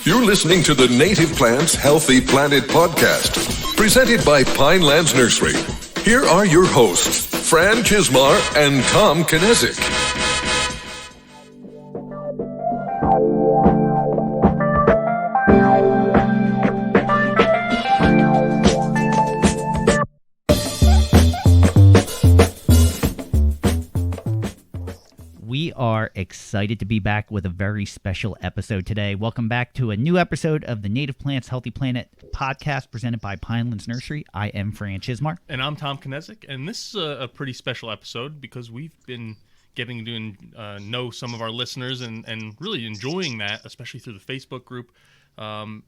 You're listening to the Native Plants Healthy Planet podcast, presented by Pinelands Nursery. Here are your hosts, Fran Chismar and Tom Kinezic. We are excited to be back with a very special episode today. Welcome back to a new episode of the Native Plants Healthy Planet podcast presented by Pinelands Nursery. I am Fran Chismar. And I'm Tom Kinezic. And this is a pretty special episode because we've been getting to know some of our listeners and really enjoying that, especially through the Facebook group. And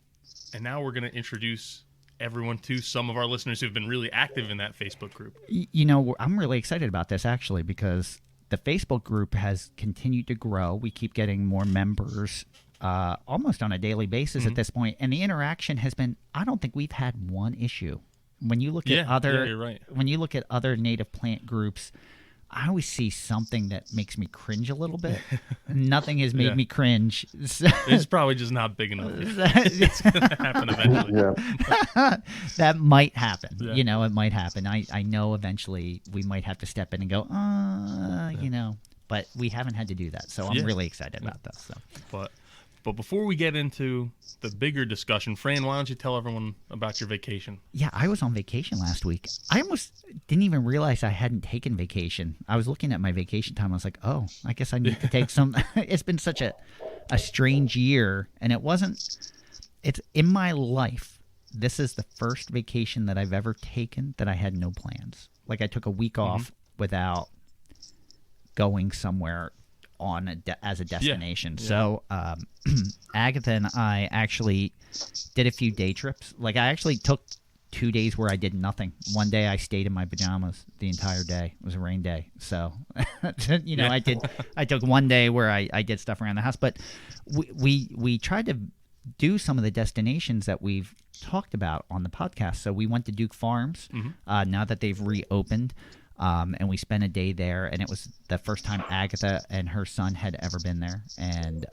now we're going to introduce everyone to some of our listeners who've been really active in that Facebook group. You know, I'm really excited about this, actually, because the Facebook group has continued to grow. We keep getting more members almost on a daily basis at this point, and the interaction has been, I don't think we've had one issue. When you look at you're right. When you look at other native plant groups, I always see something that makes me cringe a little bit. Nothing has made me cringe. It's probably just not big enough. It's going to happen eventually. That might happen. Yeah. You know, it might happen. I know eventually we might have to step in and go, you know, but we haven't had to do that. So I'm really excited about this. So. But before we get into the bigger discussion, Fran, why don't you tell everyone about your vacation? Yeah, I was on vacation last week. I almost didn't even realize I hadn't taken vacation. I was looking at my vacation time. I was like, oh, I guess I need to take some. It's been such a strange year, and it's in my life. This is the first vacation that I've ever taken that I had no plans. Like I took a week off without going somewhere as a destination. Yeah. So Agatha and I actually did a few day trips. Like I actually took 2 days where I did nothing. One day I stayed in my pajamas the entire day. It was a rain day. So you know, I took one day where I did stuff around the house. But we tried to do some of the destinations that we've talked about on the podcast. So we went to Duke Farms now that they've reopened. And we spent a day there, and it was the first time Agatha and her son had ever been there. And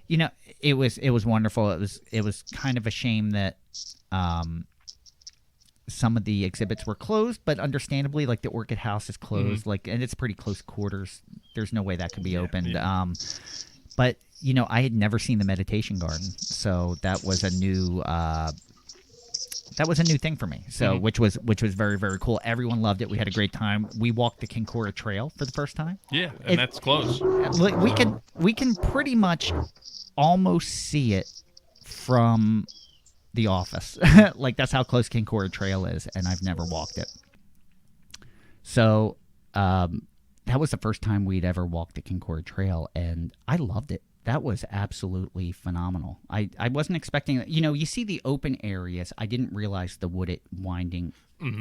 you know, it was wonderful. It was kind of a shame that some of the exhibits were closed, but understandably, like the Orchid House is closed, and it's pretty close quarters. There's no way that could be opened. Yeah. But you know, I had never seen the meditation garden, so that was a new. That was a new thing for me, so which was very, very cool. Everyone loved it. We had a great time. We walked the Kinkora Trail for the first time. Yeah, and that's close. We can pretty much almost see it from the office. Like that's how close Kinkora Trail is, and I've never walked it. So that was the first time we'd ever walked the Kinkora Trail, and I loved it. That was absolutely phenomenal. I wasn't expecting – you know, you see the open areas. I didn't realize the wooded winding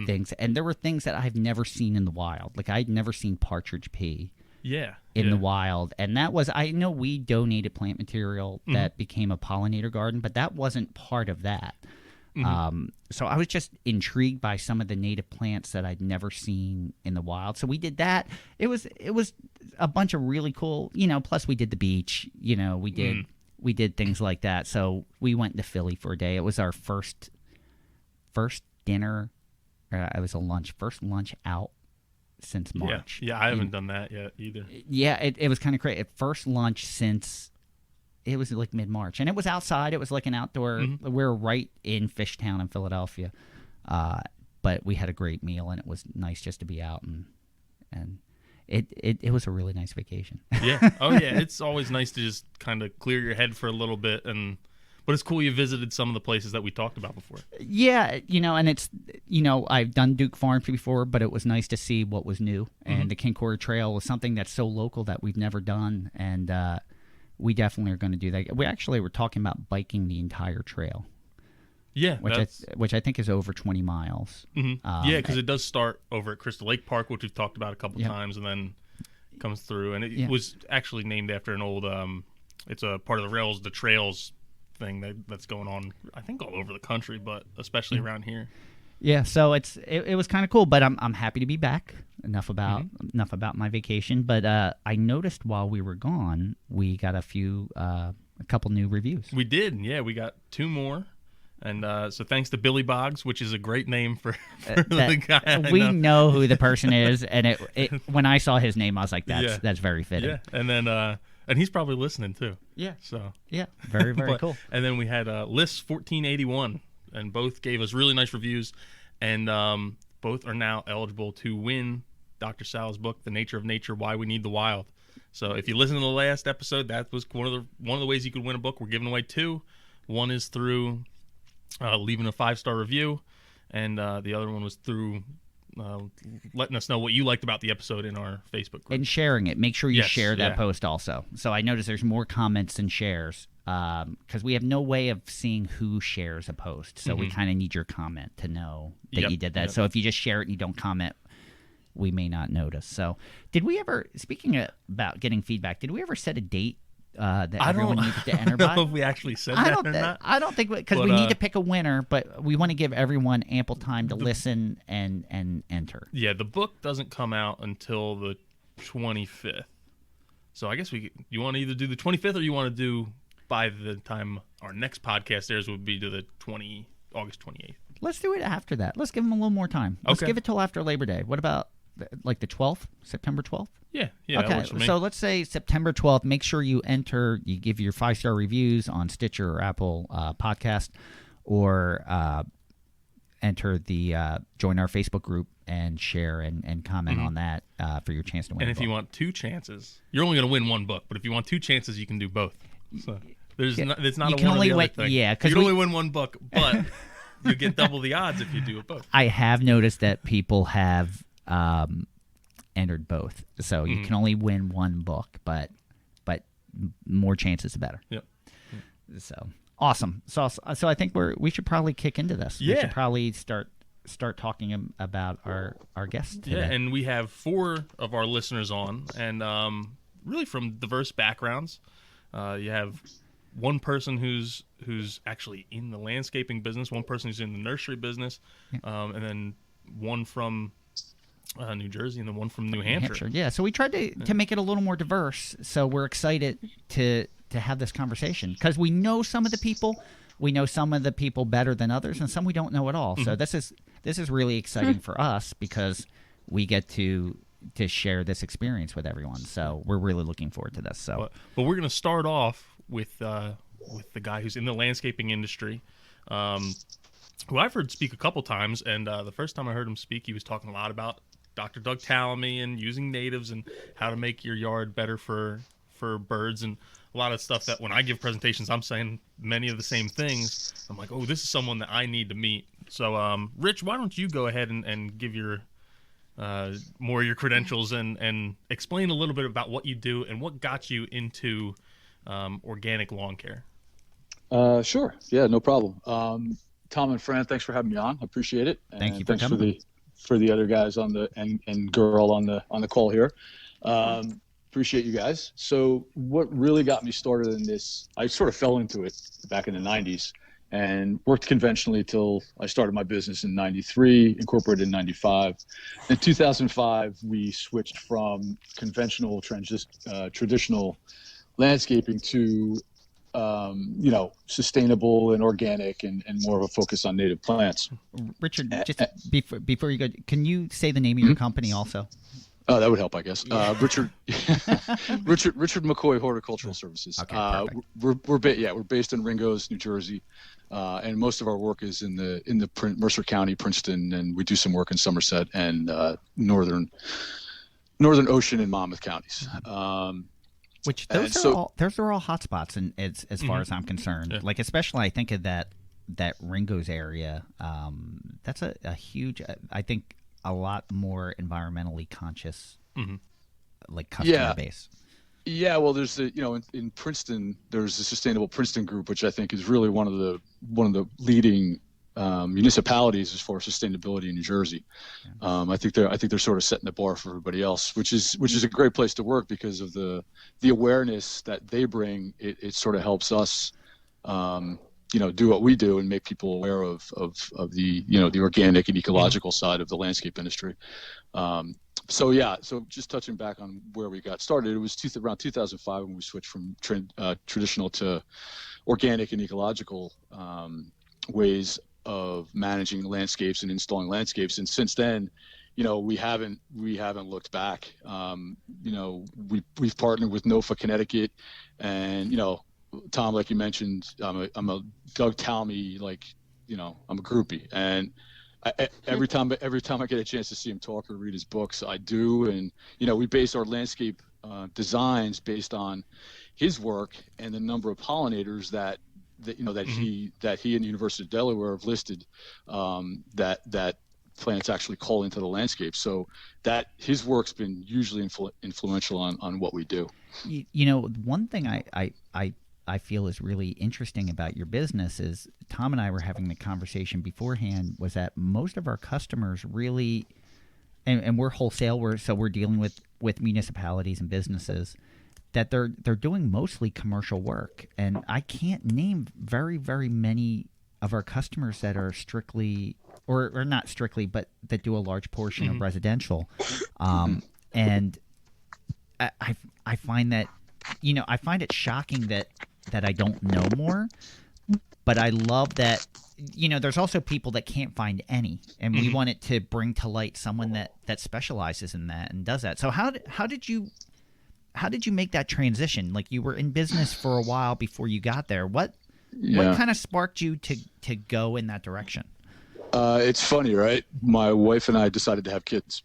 things. And there were things that I've never seen in the wild. Like I'd never seen partridge pea in the wild. And that was – I know we donated plant material that became a pollinator garden, but that wasn't part of that. So I was just intrigued by some of the native plants that I'd never seen in the wild. So we did that. It was a bunch of really cool, you know, plus we did the beach, you know, we did things like that. So we went to Philly for a day. It was our first dinner. It was first lunch out since March. Yeah, I haven't done that yet either. Yeah, it was kind of crazy. First lunch since it was like mid-March, and it was outside. It was like an outdoor. We're right in Fishtown in Philadelphia, but we had a great meal, and it was nice just to be out, and it was a really nice vacation. Yeah. Oh yeah, it's always nice to just kind of clear your head for a little bit, but it's cool you visited some of the places that we talked about before. Yeah, you know, and it's, you know, I've done Duke Farms before, but it was nice to see what was new, and the Kinkora Trail was something that's so local that we've never done, and we definitely are going to do that. We actually were talking about biking the entire trail. Yeah, which I think is over 20 miles. Yeah, because it does start over at Crystal Lake Park, which we've talked about a couple times, and then comes through. And it was actually named after an old. It's a part of the Trails thing that's going on, I think, all over the country, but especially around here. Yeah, so it was kind of cool, but I'm happy to be back. Enough about my vacation. But I noticed while we were gone, we got a few a couple new reviews. We did, yeah. We got 2 more. And so thanks to Billy Boggs, which is a great name for the guy. We know who the person is, and when I saw his name, I was like, that's very fitting. Yeah, and then and he's probably listening too. Yeah. So yeah, very very cool. And then we had Lists 1481, and both gave us really nice reviews, and both are now eligible to win Dr. Sal's book, The Nature of Nature: Why We Need the Wild. So if you listen to the last episode, that was one of the ways you could win a book. We're giving away 2. One is through leaving a 5-star review, and the other one was through letting us know what you liked about the episode in our Facebook group. And sharing it. Make sure you share that post also. So I noticed there's more comments than shares because we have no way of seeing who shares a post. So we kind of need your comment to know that you did that. So if you just share it and you don't comment, we may not notice. So did we ever, speaking about getting feedback, did we ever set a date that everyone needed to enter by? I don't know if we actually said that or not. I don't think, because we need to pick a winner, but we want to give everyone ample time to listen and enter. Yeah, the book doesn't come out until the 25th. So I guess you want to either do the 25th or you want to do by the time our next podcast airs would be to the August 28th. Let's do it after that. Let's give them a little more time. Let's give it till after Labor Day. What about like the 12th, September 12th? Yeah, okay, that works for me. So let's say September 12th. Make sure you enter, you give your 5-star reviews on Stitcher or Apple Podcast, or enter the join our Facebook group and share and comment on that for your chance to win. And if you want 2 chances, you're only going to win 1 book, but if you want 2 chances, you can do both. So it's not a one or the other thing. Yeah, you can only win 1 book, but you get double the odds if you do it both. I have noticed that people have entered both, so you can only win 1 book, but more chances the better. Yep. So awesome. So I think we should probably kick into this. Yeah. We should probably start talking about our guests today. Yeah, and we have 4 of our listeners on, and really from diverse backgrounds. You have one person who's actually in the landscaping business, one person who's in the nursery business, and then one from New Jersey, and then one from New Hampshire. Yeah, so we tried to make it a little more diverse. So we're excited to have this conversation because we know some of the people. We know some of the people better than others, and some we don't know at all. So this is really exciting for us because we get to share this experience with everyone. So we're really looking forward to this. So, but we're going to start off with the guy who's in the landscaping industry, who I've heard speak a couple times. And the first time I heard him speak, he was talking a lot about Dr. Doug Tallamy and using natives and how to make your yard better for birds, and a lot of stuff that when I give presentations, I'm saying many of the same things. I'm like, oh, this is someone that I need to meet. So, Rich, why don't you go ahead and give your more of your credentials and explain a little bit about what you do and what got you into organic lawn care. Sure. Yeah, no problem. Tom and Fran, thanks for having me on. I appreciate it. And Thank you for coming. Thanks for the other guys on the and girl on the call here. Appreciate you guys. So what really got me started in this, I sort of fell into it back in the 90s and worked conventionally till I started my business in 93, incorporated in 95. In 2005, we switched from conventional traditional landscaping to sustainable and organic and more of a focus on native plants. Richard, just before you go, can you say the name of your company also? Oh, that would help, I guess. Richard McCoy Horticultural Services. Okay, we're based in Ringgoes, New Jersey, and most of our work is in the Mercer County, Princeton, and we do some work in Somerset and northern Ocean and Monmouth counties. Which those are all hotspots, and as far as I'm concerned, Yeah. like especially I think of that Ringgoes area. That's a huge. I think a lot more environmentally conscious, like customer base. Yeah, well, there's in Princeton, there's the Sustainable Princeton Group, which I think is really one of the leading municipalities as far as sustainability in New Jersey. I think they're sort of setting the bar for everybody else, which is a great place to work because of the awareness that they bring. It sort of helps us, do what we do and make people aware of the the organic and ecological side of the landscape industry. So yeah, so just touching back on where we got started, it was around 2005 when we switched from traditional to organic and ecological ways of managing landscapes and installing landscapes. And since then, we haven't looked back. We've partnered with NOFA Connecticut, and Tom, like you mentioned, I'm a Doug Talmy, I'm a groupie, and every time I get a chance to see him talk or read his books, I do. And we base our landscape designs based on his work and the number of pollinators that he and the University of Delaware have listed, that plants actually call into the landscape. So that his work's been hugely influential on what we do. One thing I feel is really interesting about your business is Tom and I were having the conversation beforehand, was that most of our customers really, and we're wholesale, so we're dealing with municipalities and businesses, that they're doing mostly commercial work. And I can't name very, very many of our customers that are strictly, or not strictly, but that do a large portion of residential. And I find that, I find it shocking that I don't know more, but I love that, there's also people that can't find any, and we wanted to bring to light someone that specializes in that and does that. So how did you make that transition? Like, you were in business for a while before you got there. What kind of sparked you to go in that direction? It's funny, right? My wife and I decided to have kids.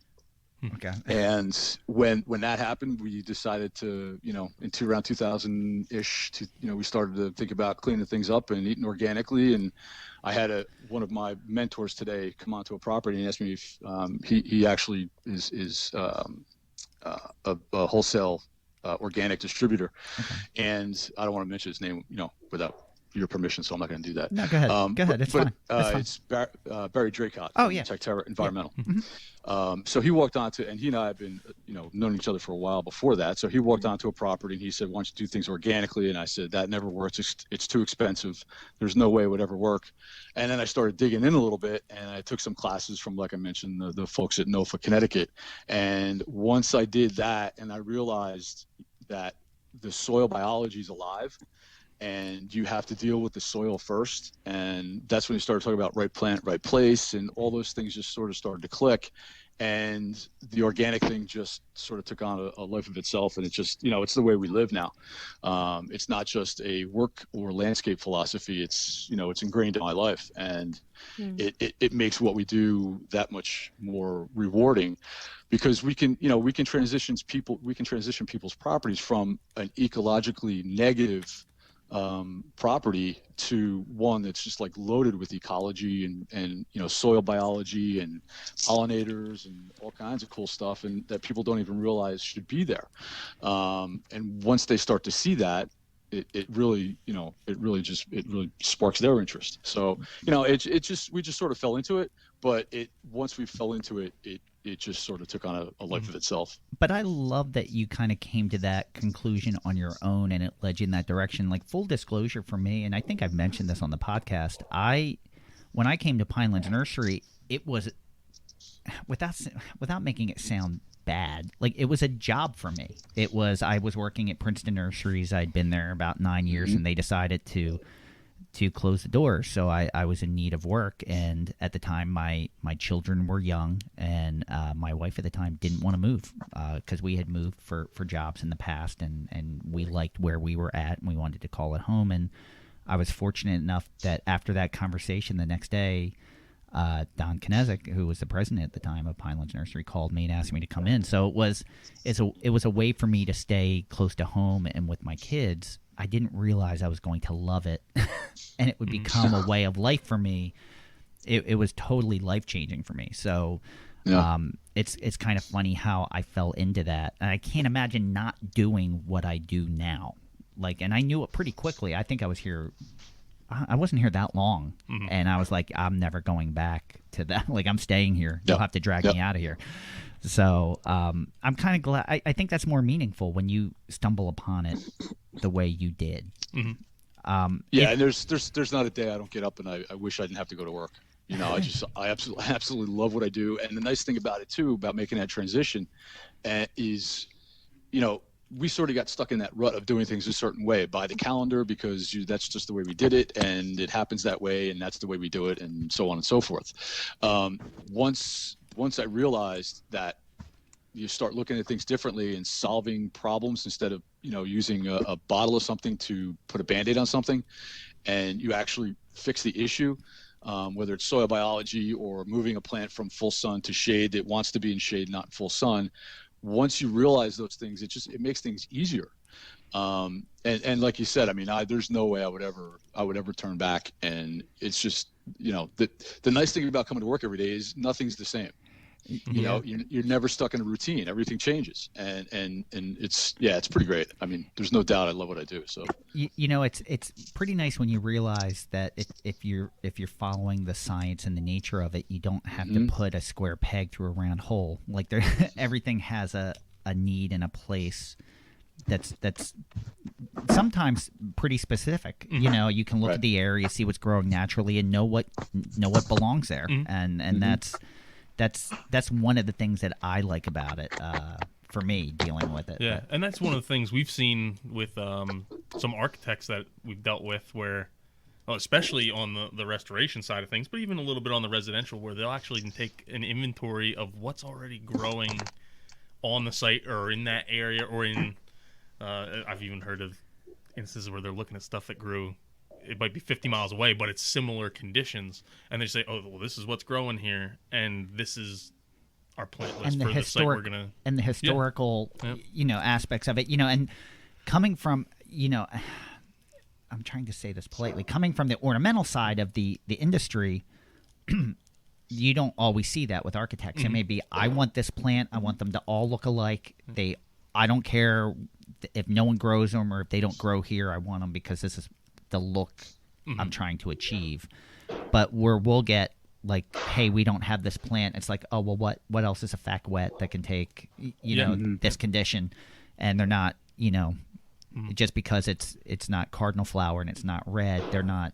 Okay. And when that happened, we decided to, around 2000-ish, we started to think about cleaning things up and eating organically. And I had one of my mentors today come onto a property and ask me if he actually is a wholesale organic distributor. Okay. And I don't want to mention his name, without your permission, so I'm not going to do that. No, go ahead. Go ahead. It's fine. It's Barry Draycott. Oh, yeah. Tech Environmental. Yeah. Mm-hmm. So he walked onto, and he and I have been, known each other for a while before that. So he walked onto a property and he said, "Why don't you do things organically?" And I said, "That never works. It's too expensive. There's no way it would ever work." And then I started digging in a little bit, and I took some classes from, like I mentioned, the folks at NOFA Connecticut. And once I did that, and I realized that the soil biology is alive, and you have to deal with the soil first. And that's when you started talking about right plant, right place, and all those things just sort of started to click. And the organic thing just sort of took on a life of itself. And it's just, it's the way we live now. It's not just a work or landscape philosophy. It's, it's ingrained in my life, and it makes what we do that much more rewarding, because we can transition people's properties from an ecologically negative property to one that's just like loaded with ecology and soil biology and pollinators and all kinds of cool stuff, and that people don't even realize should be there. And once they start to see that, it really sparks their interest. So we just sort of fell into it, but once we fell into it, it just sort of took on a life of itself. But I love that you kind of came to that conclusion on your own, and it led you in that direction. Like, full disclosure for me, and I think I've mentioned this on the podcast, when I came to Pinelands Nursery, it was, without making it sound bad, like, it was a job for me. I was working at Princeton Nurseries. I'd been there about 9 years, and they decided to close the doors. So I was in need of work, and at the time my children were young, and my wife at the time didn't want to move because we had moved for jobs in the past, and we liked where we were at, and we wanted to call it home. And I was fortunate enough that after that conversation the next day, Don Kinesic, who was the president at the time of Pinelands Nursery, called me and asked me to come in. So it was a way for me to stay close to home and with my kids. I didn't realize I was going to love it and it would become a way of life for me. It was totally life-changing for me. So it's kind of funny how I fell into that. And I can't imagine not doing what I do now. And I knew it pretty quickly. I think I wasn't here that long. Mm-hmm. And I was like, I'm never going back to that. I'm staying here. You'll have to drag me out of here. So I'm kind of glad. I think that's more meaningful when you stumble upon it the way you did. Mm-hmm. And there's not a day I don't get up and I wish I didn't have to go to work. I absolutely love what I do. And the nice thing about it too, about making that transition, is, we sort of got stuck in that rut of doing things a certain way by the calendar, because that's just the way we did it, and it happens that way, and that's the way we do it, and so on and so forth. Once I realized that you start looking at things differently and solving problems instead of using a bottle of something to put a Band-Aid on something, and you actually fix the issue, whether it's soil biology or moving a plant from full sun to shade that wants to be in shade, not in full sun. Once you realize those things, it makes things easier. And like you said, I mean, there's no way I would ever turn back. And it's just, the nice thing about coming to work every day is nothing's the same. You're never stuck in a routine. Everything changes, and it's pretty great. I mean, there's no doubt I love what I do. So it's pretty nice when you realize that if you're following the science and the nature of it, you don't have to put a square peg through a round hole. Like everything has a need and a place that's sometimes pretty specific. You can look at the area, see what's growing naturally, and know what belongs there, and that's one of the things that I like about it, for me, dealing with it. Yeah, and that's one of the things we've seen with some architects that we've dealt with where, especially on the restoration side of things, but even a little bit on the residential, where they'll actually take an inventory of what's already growing on the site or in that area, or in, I've even heard of instances where they're looking at stuff that grew, it might be 50 miles away, but it's similar conditions, and they say, "Oh, well, this is what's growing here, and this is our plant list for the site we're gonna." And the historical, aspects of it, and coming from, I'm trying to say this politely, coming from the ornamental side of the industry, you don't always see that with architects. It may be, I want this plant, I want them to all look alike. I don't care if no one grows them or if they don't grow here. I want them because this is the look I'm trying to achieve. But where we'll get like, hey, we don't have this plant, it's like, oh, well, what else is a fac wet that can take this condition? And they're not, just because it's not cardinal flower and it's not red, they're not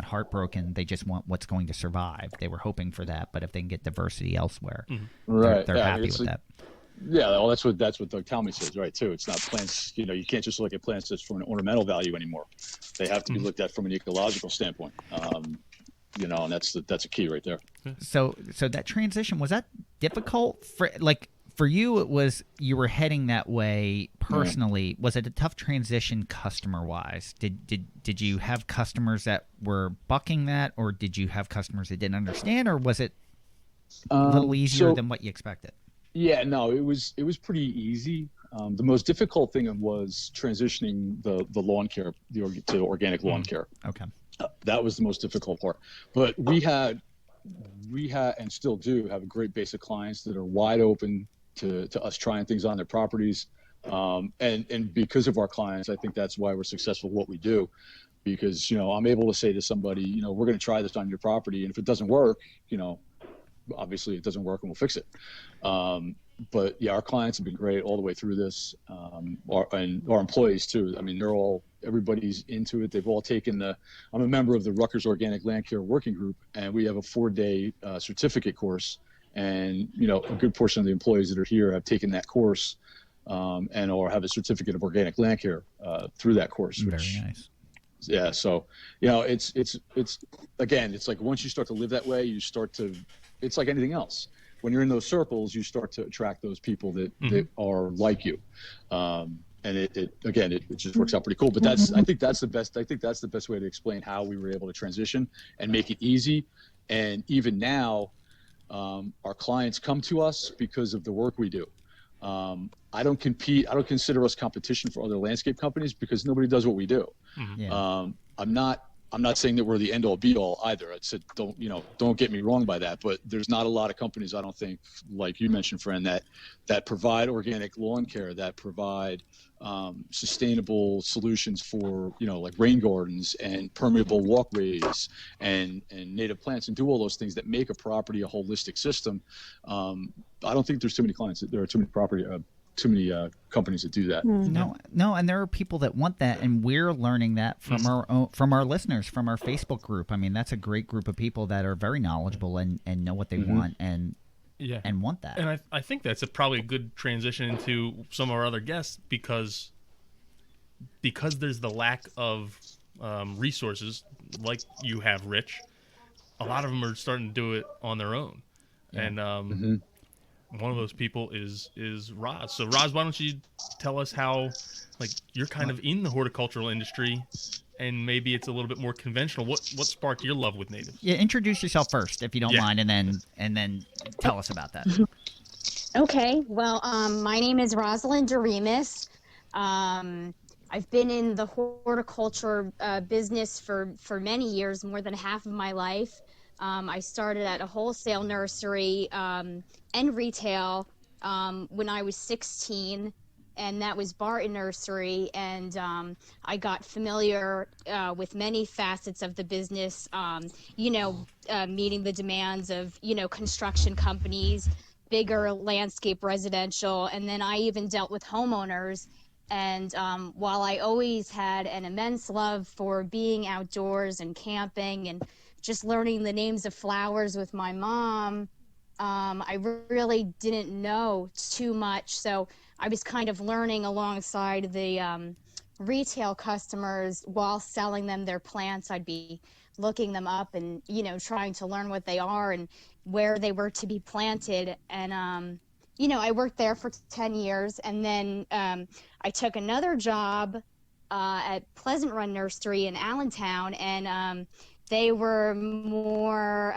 heartbroken. They just want what's going to survive. They were hoping for that, but if they can get diversity elsewhere, right, they're happy with that. Yeah, well, that's what Doug Talmy says, right, too. It's not plants, you can't just look at plants just from an ornamental value anymore. They have to be looked at from an ecological standpoint. And that's a key right there. So that transition, was that difficult for you? It was, you were heading that way personally. Was it a tough transition customer wise? Did you have customers that were bucking that, or did you have customers that didn't understand, or was it a little easier than what you expected? Yeah, no, it was pretty easy. The most difficult thing was transitioning the lawn care to organic lawn care. Okay. That was the most difficult part. But we had and still do have a great base of clients that are wide open to us trying things on their properties. And because of our clients, I think that's why we're successful at what we do. Because, I'm able to say to somebody, we're going to try this on your property, and if it doesn't work, obviously it doesn't work and we'll fix it. But yeah, our clients have been great all the way through this. And our employees too. I mean, everybody's into it. They've all taken I'm a member of the Rutgers Organic Land Care Working Group, and we have a 4-day certificate course. And, a good portion of the employees that are here have taken that course, or have a certificate of organic land care through that course. Very nice. Yeah. So, it's again, it's like once you start to live that way, it's like anything else. When you're in those circles, you start to attract those people that are like you. And it just works out pretty cool. But I think that's the best way to explain how we were able to transition and make it easy. And even now, our clients come to us because of the work we do. I don't compete. I don't consider us competition for other landscape companies because nobody does what we do. Yeah. I'm not saying that we're the end all be all either. I said, don't get me wrong by that, but there's not a lot of companies, I don't think, like you mentioned, friend, that provide organic lawn care, that provide sustainable solutions for, like rain gardens and permeable walkways and native plants, and do all those things that make a property a holistic system. I don't think there's too many clients. There are too many companies that do that. No, and there are people that want that, and we're learning that from our listeners, from our Facebook group. I mean, that's a great group of people that are very knowledgeable and know what they want and want that. And I think that's probably a good transition into some of our other guests because there's the lack of resources like you have, Rich. A lot of them are starting to do it on their own, and one of those people is Roz. So Roz, why don't you tell us how, like, you're kind of in the horticultural industry, and maybe it's a little bit more conventional. What sparked your love with natives? Yeah, introduce yourself first, if you don't mind, and then tell us about that. Okay. Well, my name is Rosalind Doremus. I've been in the horticulture business for many years, more than half of my life. I started at a wholesale nursery and retail when I was 16, and that was Barton Nursery. And I got familiar with many facets of the business, meeting the demands of, construction companies, bigger landscape residential, and then I even dealt with homeowners. And while I always had an immense love for being outdoors and camping and just learning the names of flowers with my mom, I really didn't know too much. So I was kind of learning alongside the retail customers while selling them their plants. I'd be looking them up and, trying to learn what they are and where they were to be planted. And, I worked there for 10 years, and then I took another job at Pleasant Run Nursery in Allentown, and they were more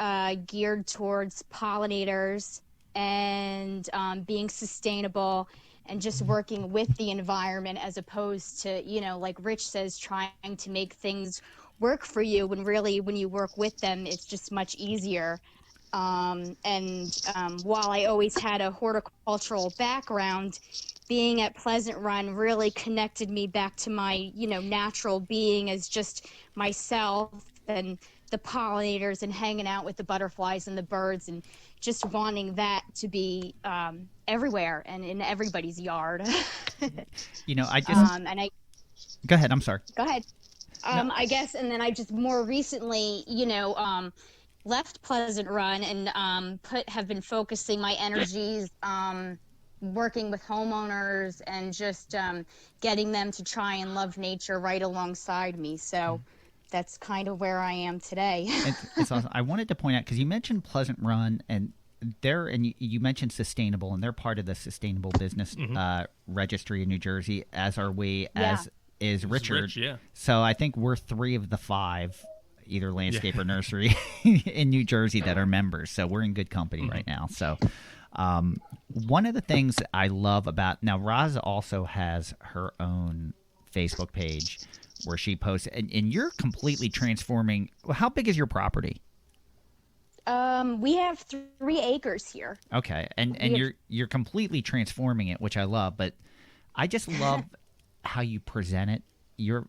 geared towards pollinators and being sustainable and just working with the environment, as opposed to, like Rich says, trying to make things work for you, when really when you work with them, it's just much easier. While I always had a horticultural background, being at Pleasant Run really connected me back to my, natural being as just myself, and the pollinators and hanging out with the butterflies and the birds, and just wanting that to be everywhere and in everybody's yard. Go ahead. I'm sorry. Go ahead. No. I guess, and then I just more recently, left Pleasant Run and have been focusing my energies working with homeowners and just getting them to try and love nature right alongside me. So that's kind of where I am today. It's awesome. I wanted to point out, because you mentioned Pleasant Run, and you mentioned sustainable, and they're part of the Sustainable Business Registry in New Jersey, as are we, as is Richard. Rich, yeah. So I think we're 3 of the 5, either landscape or nursery, in New Jersey that are members. So we're in good company right now. So one of the things I love about, now Roz also has her own Facebook page where she posts, and you're completely transforming. How big is your property? We have 3 acres here. Okay, and you're completely transforming it, which I love. But I just love how you present it. You're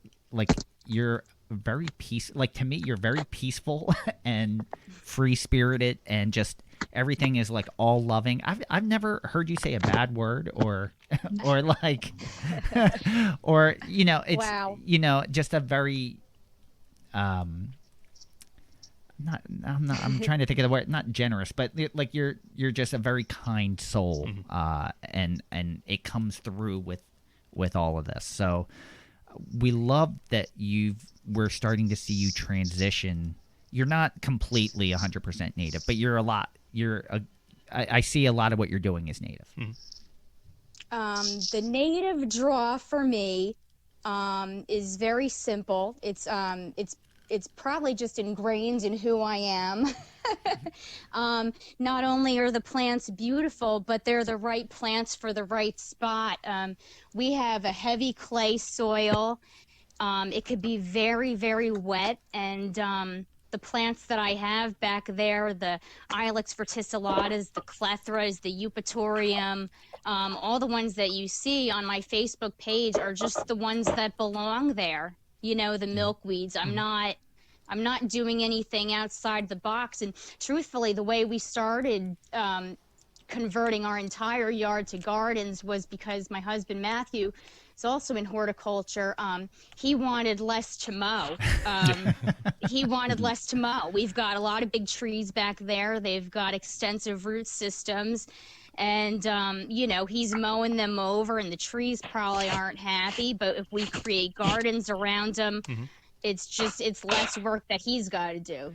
very to me, you're very peaceful and free spirited, and just everything is like all loving. I've never heard you say a bad word or like or it's wow. Just a very I'm trying to think of the word, not generous, but like you're just a very kind soul, and it comes through with all of this. So we love that we're starting to see you transition. You're not completely 100% native, but I see a lot of what you're doing is native. The native draw for me is very simple. It's probably just ingrained in who I am. Not only are the plants beautiful, but they're the right plants for the right spot. We have a heavy clay soil. It could be very, very wet, and the plants that I have back there, the Ilex verticillatas, the clethras, the eupatorium, all the ones that you see on my Facebook page are just the ones that belong there. The milkweeds. I'm not doing anything outside the box. And truthfully, the way we started converting our entire yard to gardens was because my husband Matthew is also in horticulture. He wanted less to mow. He wanted less to mow. We've got a lot of big trees back there. They've got extensive root systems. And, he's mowing them over, and the trees probably aren't happy. But if we create gardens around them, it's less work that he's got to do,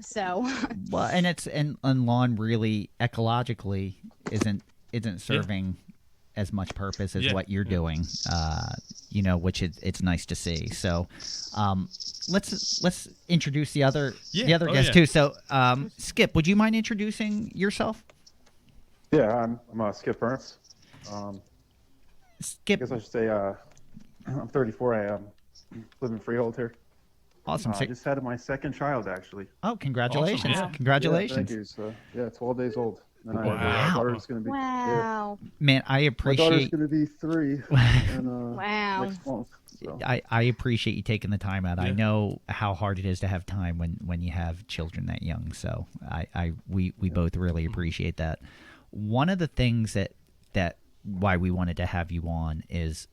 So Well, and lawn really ecologically isn't serving as much purpose as what you're doing, which it's nice to see. So, let's introduce the other guest too. So, Skip, would you mind introducing yourself? Yeah, I'm Skip Ernst. Skip, I guess I should say I'm 34. I live in Freehold here. Awesome. I just had my second child, actually. Oh, congratulations! Awesome. Congratulations! Yeah, thank you. So, 12 days old. And Wow. my daughter's going to be Man, I my daughter's appreciate. going to be 3 Wow. next month. So. I appreciate you taking the time out. I Yeah. know how hard it is to have time when you have children that young. So we both really appreciate that. One of the things that why we wanted to have you on is,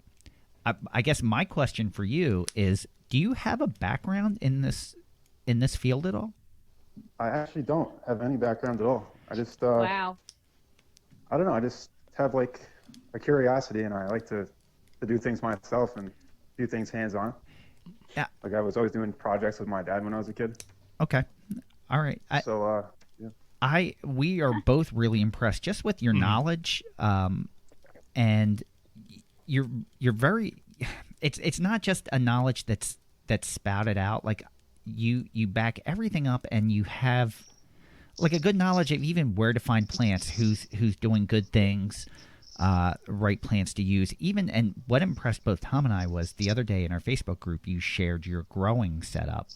I guess my question for you is, do you have a background in this field at all? I actually don't have any background at all. I just Wow. I don't know. I just have like a curiosity, and I like to do things myself and do things hands-on. Yeah. Like I was always doing projects with my dad when I was a kid. Okay. All right. So We are both really impressed just with your knowledge, and you're very. It's not just a knowledge that's spouted out. Like you back everything up, and you have like a good knowledge of even where to find plants, who's doing good things, right plants to use. Even, and what impressed both Tom and I was the other day in our Facebook group, you shared your growing setup,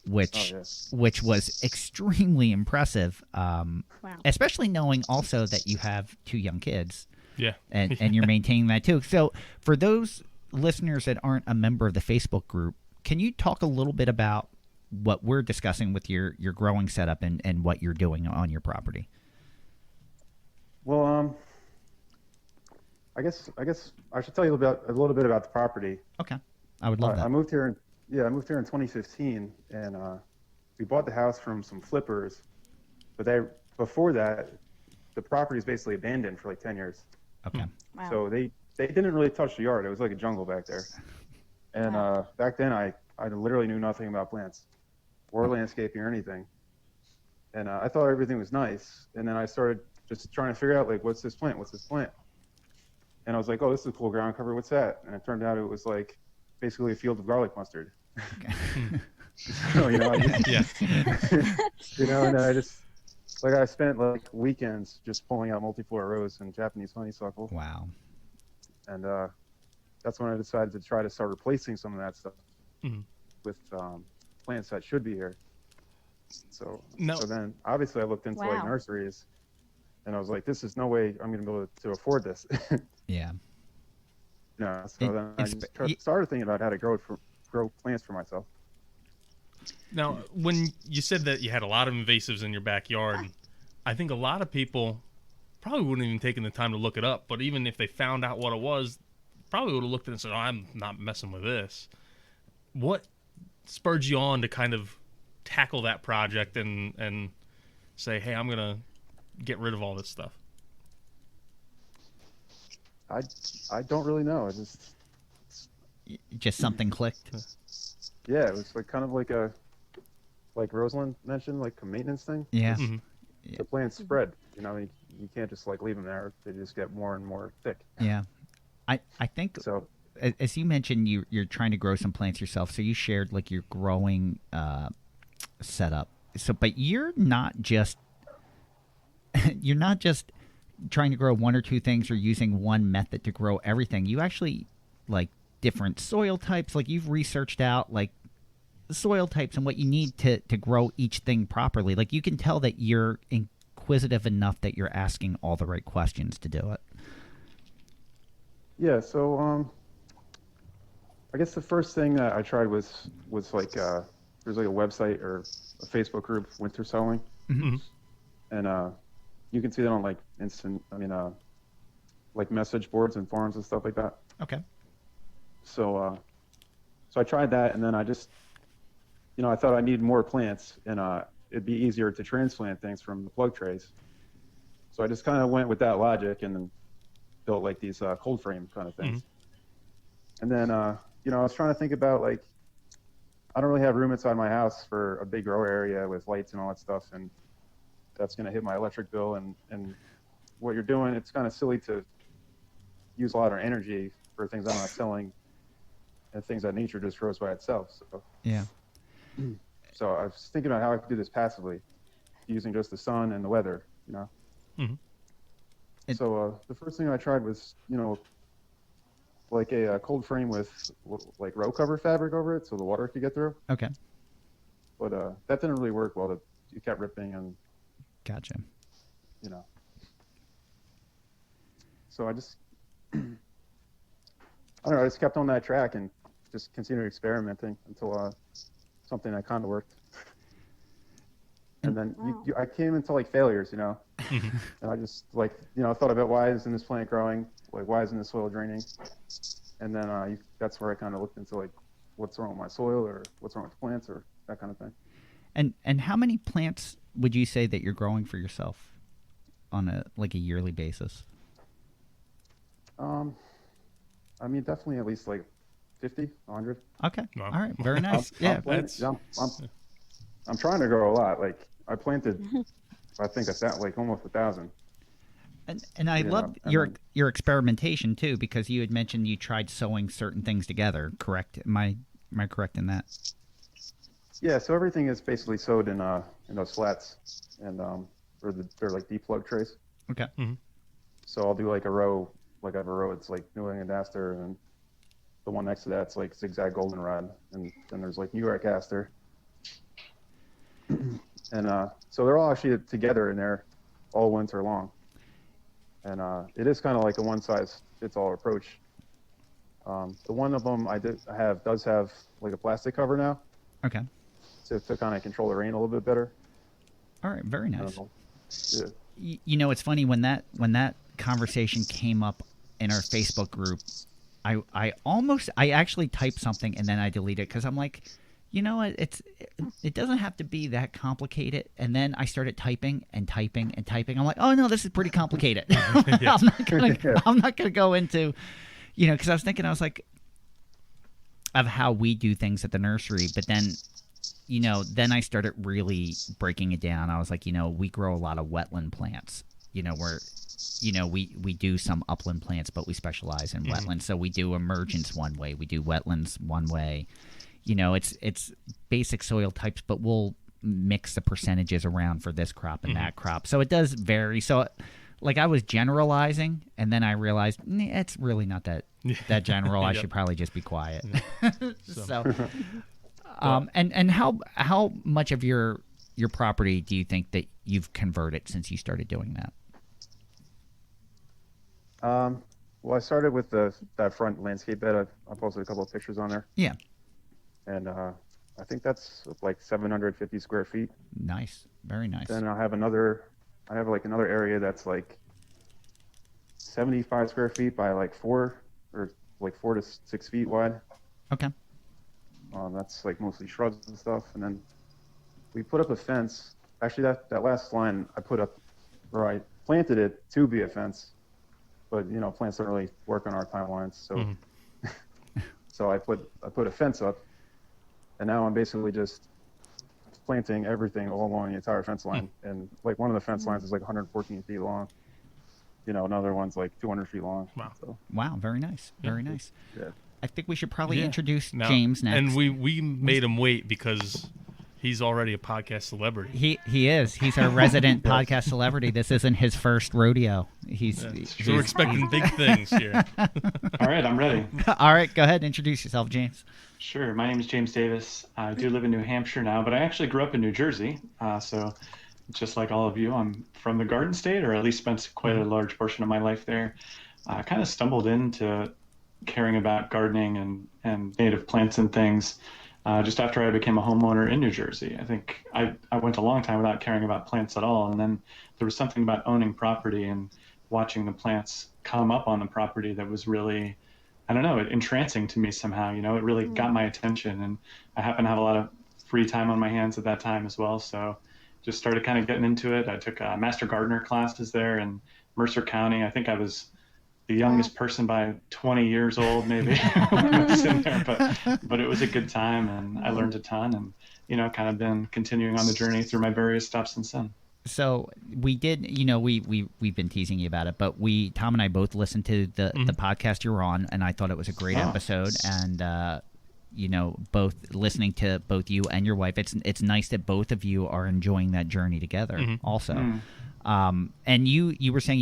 which was extremely impressive. Wow. Especially knowing also that you have 2 young kids. Yeah. And you're maintaining that too. So for those listeners that aren't a member of the Facebook group, can you talk a little bit about what we're discussing with your growing setup and what you're doing on your property? Well, I guess I should tell you a little bit about the property. Okay, I would love that. I moved here in 2015, and we bought the house from some flippers, but before that, the property is basically abandoned for like 10 years. Okay. Wow. So they didn't really touch the yard. It was like a jungle back there. And back then, I literally knew nothing about plants or landscaping or anything. And I thought everything was nice. And then I started just trying to figure out, like, what's this plant? And I was like, oh, this is a cool ground cover. What's that? And it turned out it was like basically a field of garlic mustard. So, and I spent like weekends just pulling out multiflora rose and Japanese honeysuckle. Wow. And that's when I decided to try to start replacing some of that stuff with plants that should be here. So then obviously I looked into like nurseries, and I was like, this is no way I'm going to be able to afford this. Yeah. So then I just started thinking about how to grow plants for myself. Now, when you said that you had a lot of invasives in your backyard, I think a lot of people probably wouldn't even taken the time to look it up. But even if they found out what it was, probably would have looked at it and said, "Oh, I'm not messing with this." What spurred you on to kind of tackle that project and say, "Hey, I'm gonna get rid of all this stuff"? I don't really know. Just something clicked. Yeah, it was like kind of like Rosalind mentioned, like a maintenance thing. Yeah. The plants spread. You can't just like leave them there. They just get more and more thick. Yeah. I think So, as you mentioned, you're trying to grow some plants yourself. So you shared like your growing setup. So, but you're not just trying to grow 1 or 2 things or using one method to grow everything. You actually like different soil types. Like you've researched out like soil types and what you need to grow each thing properly. Like you can tell that you're inquisitive enough that you're asking all the right questions to do it. yeah. So, I guess the first thing that I tried was like there's like a website or a Facebook group, Winter Sowing, and you can see that on like like message boards and forums and stuff like that. Okay. So I tried that, and then I just, I thought I needed more plants, and it'd be easier to transplant things from the plug trays. So I just kind of went with that logic and then built like these cold frame kind of things. And then, I was trying to think about like, I don't really have room inside my house for a big grow area with lights and all that stuff, and that's going to hit my electric bill. And what you're doing, it's kind of silly to use a lot of energy for things I'm not selling and things that nature just grows by itself. So Yeah. So I was thinking about how I could do this passively, using just the sun and the weather, So the first thing I tried was, like a cold frame with like row cover fabric over it, so the water could get through. Okay. But that didn't really work well. It kept ripping, and Gotcha. So I just, I don't know. I just kept on that track and just continued experimenting until something that kind of worked. And then I came into like failures, and I just like, thought about why isn't this plant growing? Like, why isn't the soil draining? And then that's where I kind of looked into like, what's wrong with my soil, or what's wrong with the plants, or that kind of thing. And how many plants would you say that you're growing for yourself on a yearly basis? I mean, definitely at least like 50, 100. Okay. Wow. All right. Very nice. Yeah. I'm trying to grow a lot. Like I planted, I think like almost 1,000. And I love your experimentation too, because you had mentioned you tried sewing certain things together. Correct? Am I correct in that? Yeah. So everything is basically sewed in those flats, and they're like deep plug trays. Okay. Mm-hmm. So I'll do like a row. Like I have a row. It's like New England aster, and the one next to that's like zigzag goldenrod, and then there's like New York aster. And so they're all actually together in there all winter long. And it is kind of like a one-size-fits-all approach. The one of them does have like a plastic cover now. Okay. To kind of control the rain a little bit better. All right. Very nice. Yeah. It's funny when that conversation came up in our Facebook group, I actually typed something and then I deleted it because I'm like, you know what, it doesn't have to be that complicated. And then I started typing and typing and typing. I'm like, oh no, this is pretty complicated. I'm not gonna go into, because I was thinking, I was like, of how we do things at the nursery, but then then I started really breaking it down. I was like, we grow a lot of wetland plants, where we do some upland plants, but we specialize in wetlands. So we do emergence one way, we do wetlands one way. It's basic soil types, but we'll mix the percentages around for this crop and that crop. So it does vary. So like I was generalizing, and then I realized it's really not that general. I should probably just be quiet. And how much of your property do you think that you've converted since you started doing that? Well, I started with that front landscape bed. I posted a couple of pictures on there. Yeah. And I think that's like 750 square feet. Nice. Very nice. Then I have another area that's like 75 square feet by like 4 to 6 feet wide. Okay. That's like mostly shrubs and stuff. And then we put up a fence. Actually, that last line I put up, where I planted it to be a fence, but plants don't really work on our timelines. So, so I put a fence up, and now I'm basically just planting everything all along the entire fence line. And like one of the fence lines is like 114 feet long. Another one's like 200 feet long. Wow. So, wow. Very nice. Very nice. Yeah. I think we should probably introduce James next. And we made him wait because he's already a podcast celebrity. He is. He's our resident podcast celebrity. This isn't his first rodeo. So we're expecting big things here. All right, I'm ready. All right, go ahead. Introduce yourself, James. Sure. My name is James Davis. I do live in New Hampshire now, but I actually grew up in New Jersey. So just like all of you, I'm from the Garden State, or at least spent quite a large portion of my life there. I kind of stumbled into caring about gardening and native plants and things just after I became a homeowner in New Jersey. I think I went a long time without caring about plants at all. And then there was something about owning property and watching the plants come up on the property that was really, I don't know, entrancing to me somehow. You know, it really got my attention. And I happen to have a lot of free time on my hands at that time as well. So just started kind of getting into it. I took master gardener classes there in Mercer County. I think I was the youngest person by 20 years old, maybe, when I was in there, but it was a good time, and I learned a ton, and, you know, kind of been continuing on the journey through my various stops since then. So we did, you know, we've been teasing you about it, but Tom and I both listened to the podcast you were on, and I thought it was a great episode, and, you know, both listening to both you and your wife, it's nice that both of you are enjoying that journey together also. And you were saying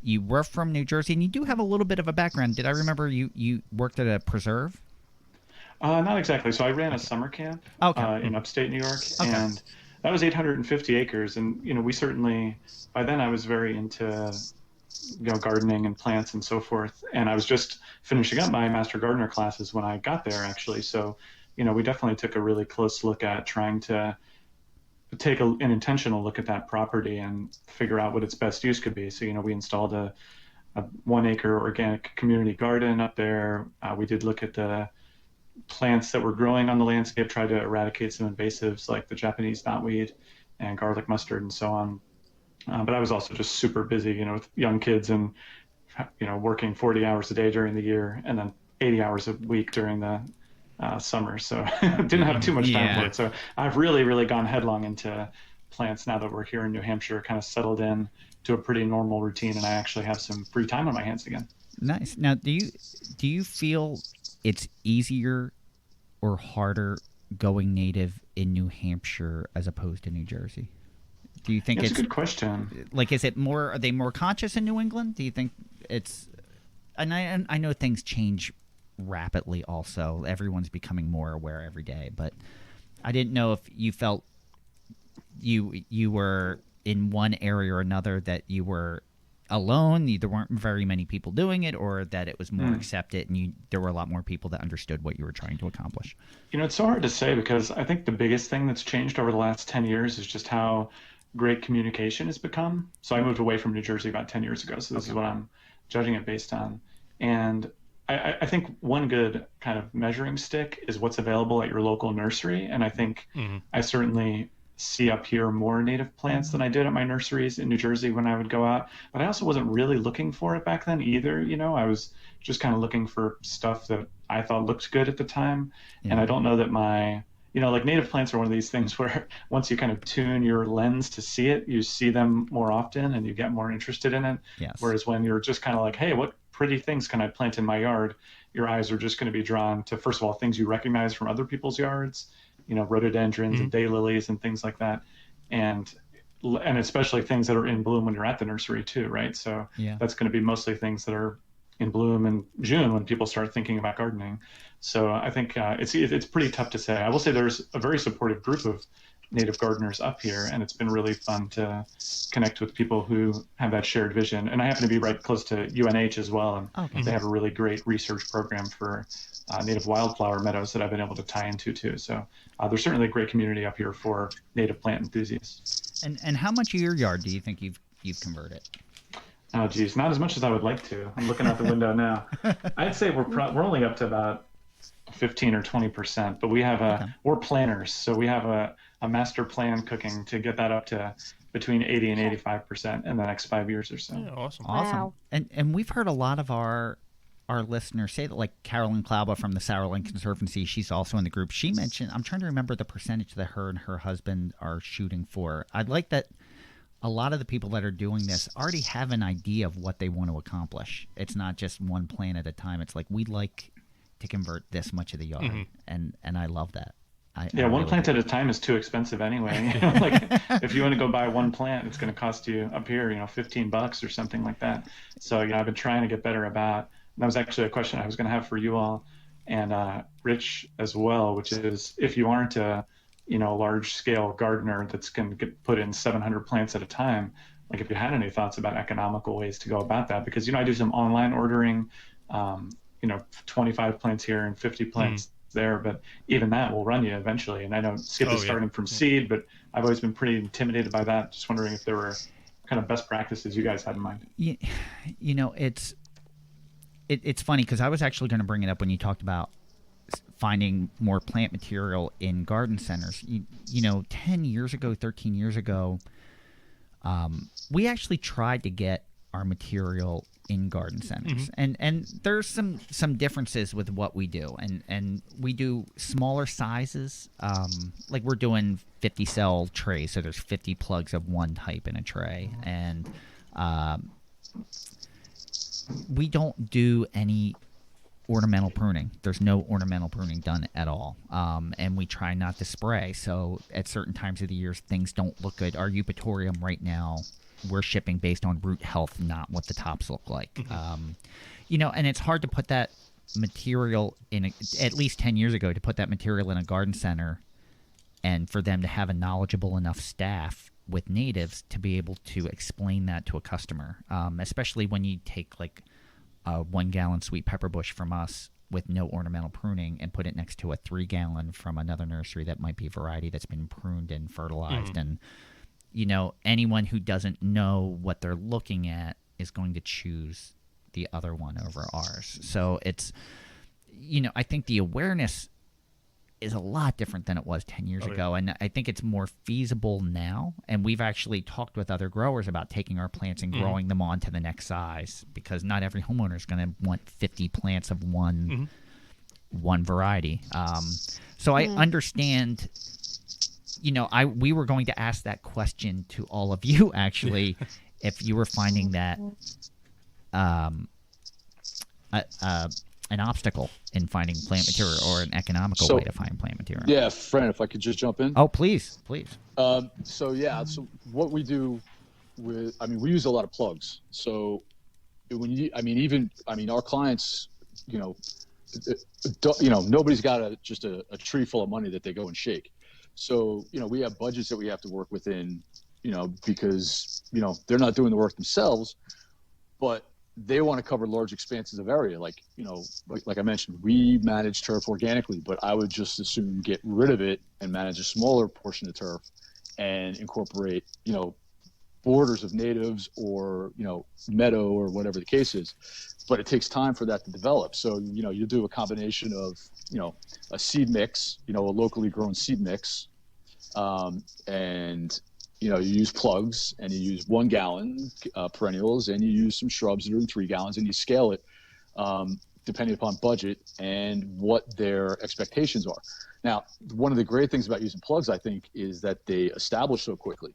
you were from New Jersey, and you do have a little bit of a background. Did I remember you worked at a preserve? Not exactly. So I ran a summer camp in upstate New York, and that was 850 acres. And, you know, we certainly, by then I was very into, you know, gardening and plants and so forth. And I was just finishing up my master gardener classes when I got there, actually. So, you know, we definitely took a really close look at trying to take an intentional look at that property and figure out what its best use could be. So, you know, we installed a 1 acre organic community garden up there. We did look at the plants that were growing on the landscape, tried to eradicate some invasives like the Japanese knotweed and garlic mustard and so on. But I was also just super busy, you know, with young kids and, you know, working 40 hours a day during the year and then 80 hours a week during the summer. So didn't have too much time for it. So I've really, really gone headlong into plants now that we're here in New Hampshire, kind of settled in to a pretty normal routine, and I actually have some free time on my hands again. Nice. Now, do you feel it's easier or harder going native in New Hampshire as opposed to New Jersey? Do you think That's a good question. Like, is it more? Are they more conscious in New England? Do you think it's? And I know things change rapidly. Also, everyone's becoming more aware every day. But I didn't know if you felt you were in one area or another that you were alone. There weren't very many people doing it, or that it was more accepted and there were a lot more people that understood what you were trying to accomplish. You know, it's so hard to say because I think the biggest thing that's changed over the last 10 years is just how great communication has become. So I moved away from New Jersey about 10 years ago. So this is what I'm judging it based on. And I think one good kind of measuring stick is what's available at your local nursery. And I think I certainly see up here more native plants than I did at my nurseries in New Jersey when I would go out. But I also wasn't really looking for it back then either. You know, I was just kind of looking for stuff that I thought looked good at the time. And I don't know that you know, like native plants are one of these things where once you kind of tune your lens to see it, you see them more often and you get more interested in it. Yes. Whereas when you're just kind of like, hey, what pretty things can I plant in my yard? Your eyes are just going to be drawn to, first of all, things you recognize from other people's yards, you know, rhododendrons and daylilies and things like that. And especially things that are in bloom when you're at the nursery too, right? So that's going to be mostly things that are in bloom in June when people start thinking about gardening. So I think it's pretty tough to say. I will say there's a very supportive group of native gardeners up here, and it's been really fun to connect with people who have that shared vision. And I happen to be right close to UNH as well, and they have a really great research program for native wildflower meadows that I've been able to tie into too. So there's certainly a great community up here for native plant enthusiasts. And how much of your yard do you think you've converted? Oh, geez, not as much as I would like to. I'm looking out the window now. I'd say we're only up to about 15 or 20%, but we have we're planners, so we have a master plan cooking to get that up to between 80 and 85% in the next 5 years or so. Yeah, awesome. Wow. And we've heard a lot of our listeners say that, like Carolyn Klauba from the Sauerland Conservancy, she's also in the group. She mentioned, I'm trying to remember the percentage that her and her husband are shooting for. I'd like that a lot of the people that are doing this already have an idea of what they want to accomplish. It's not just one plant at a time. It's like, we'd like to convert this much of the yard, and I love that. One plant at a time is too expensive anyway. You know, like if you want to go buy one plant, it's going to cost you up here, you know, $15 or something like that. So, you know, I've been trying to get better about. That was actually a question I was going to have for you all and Rich as well, which is if you aren't a large scale gardener that's going to put in 700 plants at a time, like if you had any thoughts about economical ways to go about that, because, you know, I do some online ordering, 25 plants here and 50 plants there, but even that will run you eventually. And I know Skip is starting from seed, but I've always been pretty intimidated by that. Just wondering if there were kind of best practices you guys had in mind. You know, it's funny because I was actually going to bring it up when you talked about finding more plant material in garden centers. You know, 10 years ago, 13 years ago, we actually tried to get our material in garden centers, and there's some differences with what we do, and we do smaller sizes, like we're doing 50 cell trays, so there's 50 plugs of one type in a tray, and we don't do any ornamental pruning. There's no ornamental pruning done at all, and we try not to spray. So at certain times of the year, things don't look good. Our eupatorium right now, we're shipping based on root health, not what the tops look like. You know, and it's hard to put that material in at least 10 years ago, to put that material in a garden center and for them to have a knowledgeable enough staff with natives to be able to explain that to a customer, especially when you take like a 1 gallon sweet pepper bush from us with no ornamental pruning and put it next to a 3 gallon from another nursery that might be a variety that's been pruned and fertilized. And you know, anyone who doesn't know what they're looking at is going to choose the other one over ours. So it's, you know, I think the awareness is a lot different than it was 10 years ago. And I think it's more feasible now. And we've actually talked with other growers about taking our plants and growing them on to the next size, because not every homeowner is going to want 50 plants of one variety. So I understand. You know, we were going to ask that question to all of you, actually, if you were finding that an obstacle in finding plant material, or an economical way to find plant material. Yeah, Fran, if I could just jump in. Oh, please. So what we do we use a lot of plugs. So when our clients, nobody's got just a tree full of money that they go and shake. So, we have budgets that we have to work within, because, they're not doing the work themselves, but they want to cover large expanses of area. Like I mentioned, we manage turf organically, but I would just as soon get rid of it and manage a smaller portion of turf and incorporate, borders of natives or, meadow or whatever the case is. But it takes time for that to develop. So, you do a combination of, a seed mix, a locally grown seed mix. And, you use plugs, and you use 1 gallon perennials, and you use some shrubs that are in 3 gallons, and you scale it depending upon budget and what their expectations are. Now, one of the great things about using plugs, I think, is that they establish so quickly.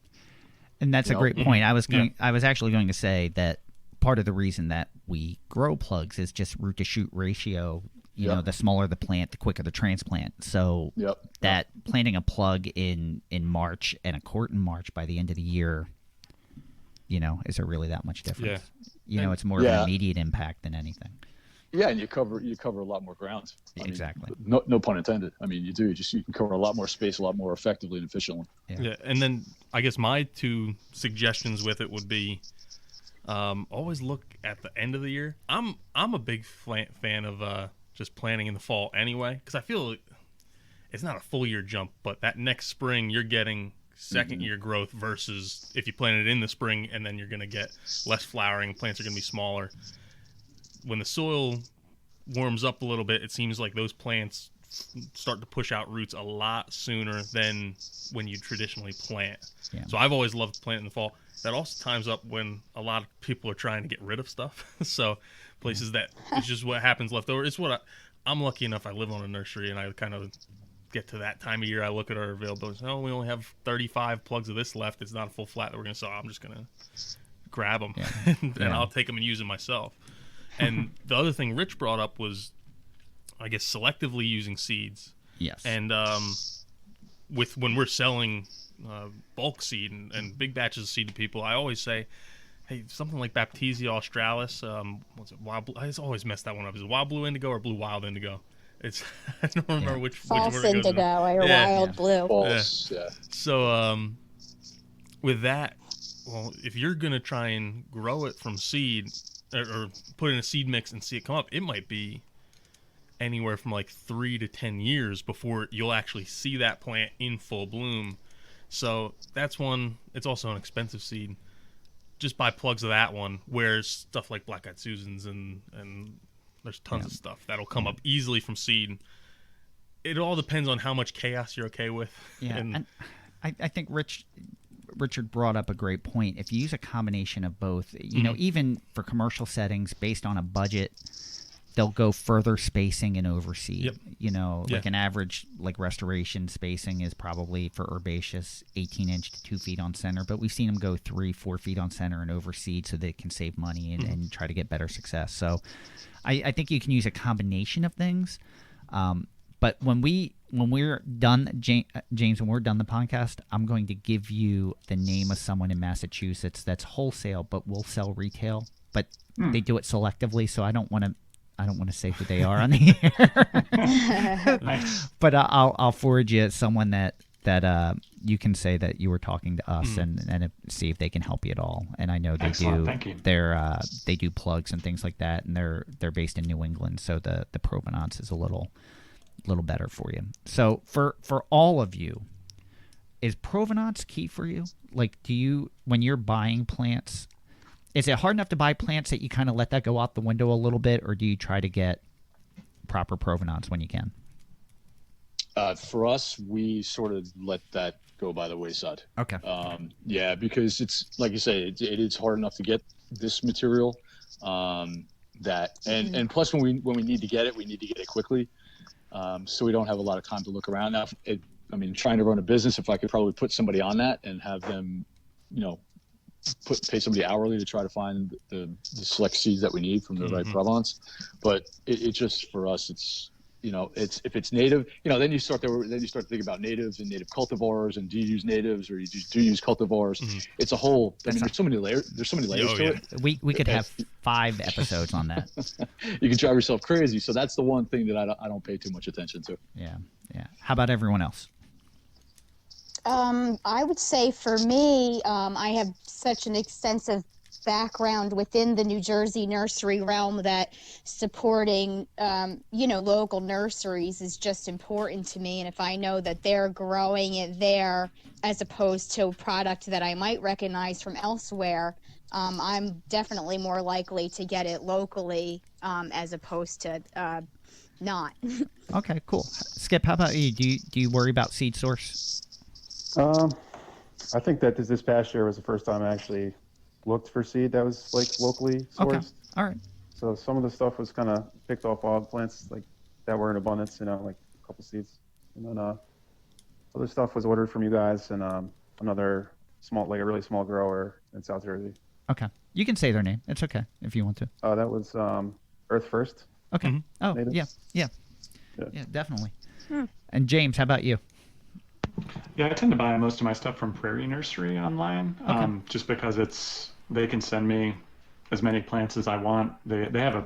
And that's a great point. I was actually going to say that part of the reason that we grow plugs is just root to shoot ratio. The smaller the plant, the quicker the transplant. So that planting a plug in March and a quart in March, by the end of the year, is there really that much difference? It's more of an immediate impact than anything. Yeah, and you cover a lot more ground. Exactly. No pun intended. You do. You can cover a lot more space, a lot more effectively and efficiently. Yeah, and then I guess my 2 suggestions with it would be, always look at the end of the year. I'm a big fan of just planting in the fall anyway, because I feel it's not a full year jump, but that next spring you're getting second year growth versus if you plant it in the spring and then you're going to get less flowering, plants are going to be smaller. When the soil warms up a little bit, it seems like those plants start to push out roots a lot sooner than when you traditionally plant. Yeah. So I've always loved planting in the fall. That also times up when a lot of people are trying to get rid of stuff. So places that it's just what happens left over. It's what I'm lucky enough. I live on a nursery, and I kind of get to that time of year. I look at our availability. Oh, we only have 35 plugs of this left. It's not a full flat that we're going to sell. I'm just going to grab them, and I'll take them and use them myself. And the other thing Rich brought up was, I guess, selectively using seeds. Yes. And when we're selling bulk seed and big batches of seed to people, I always say, hey, something like Baptisia australis, what's it? Wild blue, I always mess that one up. Is it wild blue indigo or blue wild indigo? It's I don't remember which false word it goes indigo or wild blue. False, yeah. So with that, well, if you're gonna try and grow it from seed or put in a seed mix and see it come up, it might be anywhere from like 3 to 10 years before you'll actually see that plant in full bloom. So that's one. It's also an expensive seed. Just buy plugs of that one. Whereas stuff like Black-Eyed Susans and there's tons of stuff that'll come up easily from seed. It all depends on how much chaos you're okay with. Yeah, and I think Richard brought up a great point. If you use a combination of both, you know, even for commercial settings based on a budget, they'll go further spacing and overseed. Yep. You know, like an average like restoration spacing is probably for herbaceous 18 inch to 2 feet on center, but we've seen them go 3-4 feet on center and overseed so they can save money and try to get better success. So I think you can use a combination of things. But when we're done, James, when we're done the podcast, I'm going to give you the name of someone in Massachusetts that's wholesale, but will sell retail. But they do it selectively, so I don't want to say who they are on the air. Nice. But I'll forward you someone that you can say that you were talking to us and see if they can help you at all. And I know they Excellent. do. Thank you. They do plugs and things like that, and they're based in New England, so the provenance is a little better for you. So for all of you, is provenance key for you? Like, do you, when you're buying plants, is it hard enough to buy plants that you kind of let that go out the window a little bit, or do you try to get proper provenance when you can? For us, we sort of let that go by the wayside. Okay. Yeah, because it's like you say, it is hard enough to get this material. That and plus when we need to get it, we need to get it quickly. So we don't have a lot of time to look around. Now, trying to run a business, if I could probably put somebody on that and have them, you know, pay somebody hourly to try to find the select seeds that we need from the right provenance. But it just, for us, it's, you know, it's, if it's native, you know, then you start to think about natives and native cultivars, and do you use natives or do you use cultivars? It's a whole, there's so many layers to it. We could have 5 episodes on that. You can drive yourself crazy. So that's the one thing that I don't pay too much attention to. Yeah. How about everyone else? I would say for me, I have such an extensive background within the New Jersey nursery realm that supporting, local nurseries is just important to me. And if I know that they're growing it there as opposed to a product that I might recognize from elsewhere, I'm definitely more likely to get it locally as opposed to not. Okay, cool. Skip, how about you? Do you worry about seed source? I think that this past year was the first time I actually looked for seed that was like locally sourced. Okay, all right. So some of the stuff was kind of picked off wild plants like that were in abundance, you know, like a couple seeds. And then other stuff was ordered from you guys and another a really small grower in South Jersey. Okay, you can say their name. It's okay if you want to. That was Earth First. Okay. Oh, Natives. yeah, definitely. And James, how about you? Yeah, I tend to buy most of my stuff from Prairie Nursery online, just because they can send me as many plants as I want. They have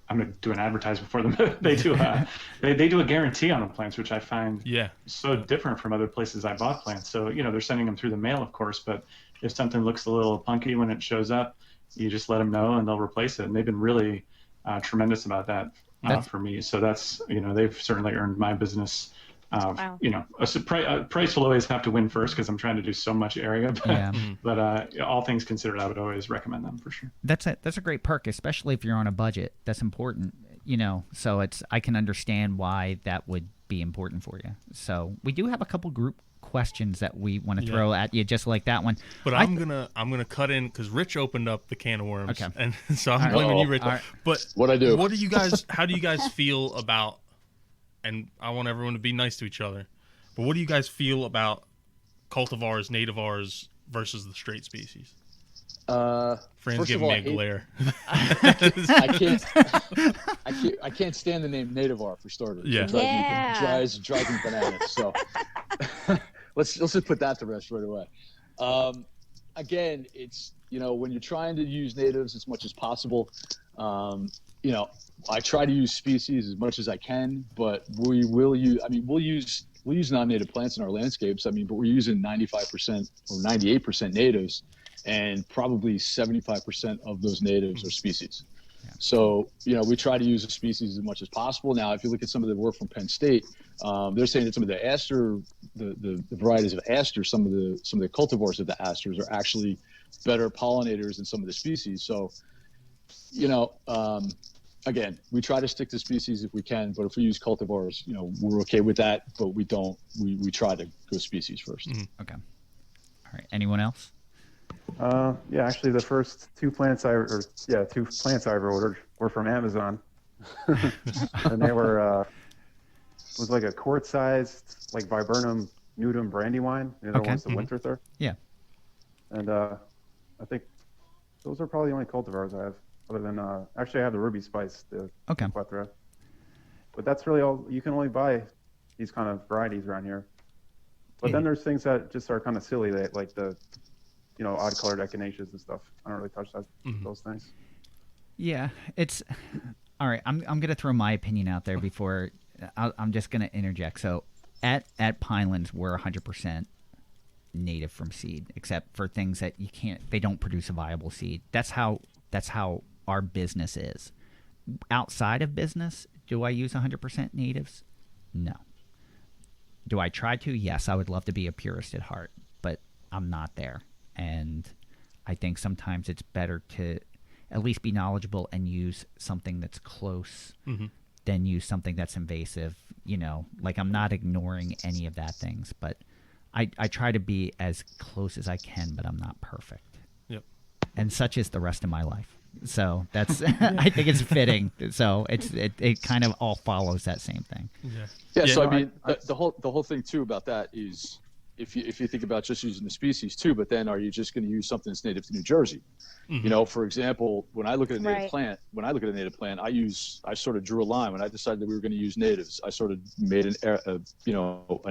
I'm going to do an advertisement for them. They do they do a guarantee on the plants, which I find so different from other places I bought plants. So, you know, they're sending them through the mail, of course, but if something looks a little punky when it shows up, you just let them know and they'll replace it. And they've been really tremendous about that for me. So that's, you know, they've certainly earned my business. Wow. You know, price will always have to win first because I'm trying to do so much area. But all things considered, I would always recommend them for sure. That's a great perk, especially if you're on a budget. That's important, you know. So I can understand why that would be important for you. So we do have a couple group questions that we want to throw at you, just like that one. But I'm gonna cut in because Rich opened up the can of worms, okay. and so I'm blaming you, Rich. Right. But what I do? What do you guys? How do you guys feel about? And I want everyone to be nice to each other. But what do you guys feel about cultivars, nativars versus the straight species? Fran's giving me a glare. I can't stand the name nativar for starters. Yeah. It drives me bananas. So let's just put that to rest right away. Again, it's, you know, when you're trying to use natives as much as possible, you know, I try to use species as much as I can, but we will use, we'll use non-native plants in our landscapes. But we're using 95% or 98% natives, and probably 75% of those natives are species. Yeah. So, we try to use the species as much as possible. Now, if you look at some of the work from Penn State, they're saying that some of the aster, the varieties of asters, some of the cultivars of the asters are actually better pollinators than some of the species. So, again, we try to stick to species if we can, but if we use cultivars, we're okay with that, but we don't. We try to go species first. Okay. All right. Anyone else? Yeah, actually, the first two plants I ever ordered were from Amazon, and they were it was like a quart-sized like viburnum nudum brandywine. The ones the winter there. Yeah. And I think those are probably the only cultivars I have, other than actually I have the Ruby Spice, the Quattro. But that's really all. You can only buy these kind of varieties around here. But then there's things that just are kind of silly, like the odd colored echinaceas and stuff. I don't really touch those things. Yeah, it's all right. I'm gonna throw my opinion out there before I'm just gonna interject. So at Pinelands, we're 100% native from seed, except for things that you can't. They don't produce a viable seed. That's how our business is. Outside of business, do I use 100% natives? No. Do I try to? Yes, I would love to be a purist at heart, but I'm not there. And I think sometimes it's better to at least be knowledgeable and use something that's close than use something that's invasive. Like I'm not ignoring any of that things, but I try to be as close as I can, but I'm not perfect. Yep. And such is the rest of my life. So that's I think it's fitting. So it kind of all follows that same thing. Yeah. So I mean, the whole thing too about that is if you think about just using the species too, but then are you just going to use something that's native to New Jersey? For example, when I look at a native plant, I sort of drew a line. When I decided that we were going to use natives, I sort of made an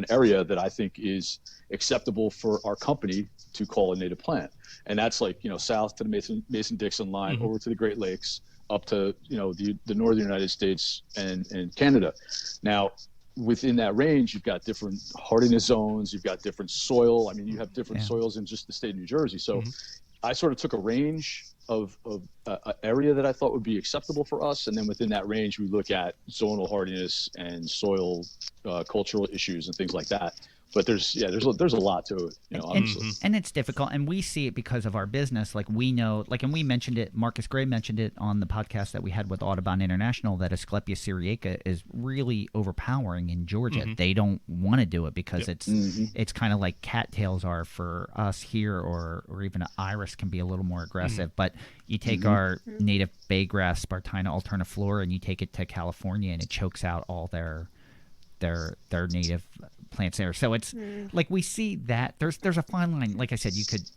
area that I think is acceptable for our company to call a native plant, and that's like south to the Mason-Dixon line, over to the Great Lakes, up to the northern United States and Canada. Now, within that range, you've got different hardiness zones, you've got different soil. I mean, you have different soils in just the state of New Jersey. So I sort of took a range of area that I thought would be acceptable for us. And then within that range, we look at zonal hardiness and soil cultural issues and things like that. But there's a lot to it, obviously. And it's difficult, and we see it because of our business. Like we know, and we mentioned it. Marcus Gray mentioned it on the podcast that we had with Audubon International, that Asclepias syriaca is really overpowering in Georgia. They don't want to do it because it's kind of like cattails are for us here, or even an iris can be a little more aggressive. But you take our native baygrass, Spartina alterniflora, and you take it to California, and it chokes out all their native plants there. So it's like we see that there's a fine line. Like I said, you could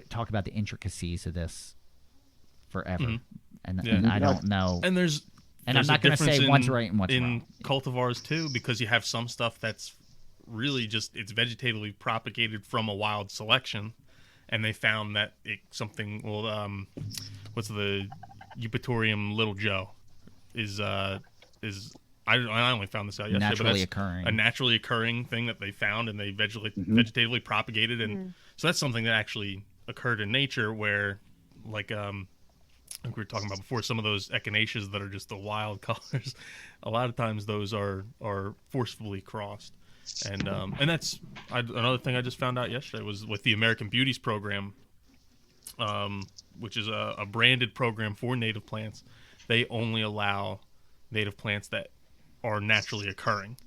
talk about the intricacies of this forever, and I don't know. And I'm not going to say what's right and what's wrong in cultivars too, because you have some stuff that's really just it's vegetatively propagated from a wild selection, and they found that what's the Eupatorium Little Joe is I only found this out yesterday. Naturally but occurring. A naturally occurring thing that they found, and they vegetatively propagated, and so that's something that actually occurred in nature. Where, like we were talking about before, some of those echinaceas that are just the wild colors, a lot of times those are forcefully crossed, and that's another thing I just found out yesterday was with the American Beauties program, which is a branded program for native plants. They only allow native plants that are naturally occurring.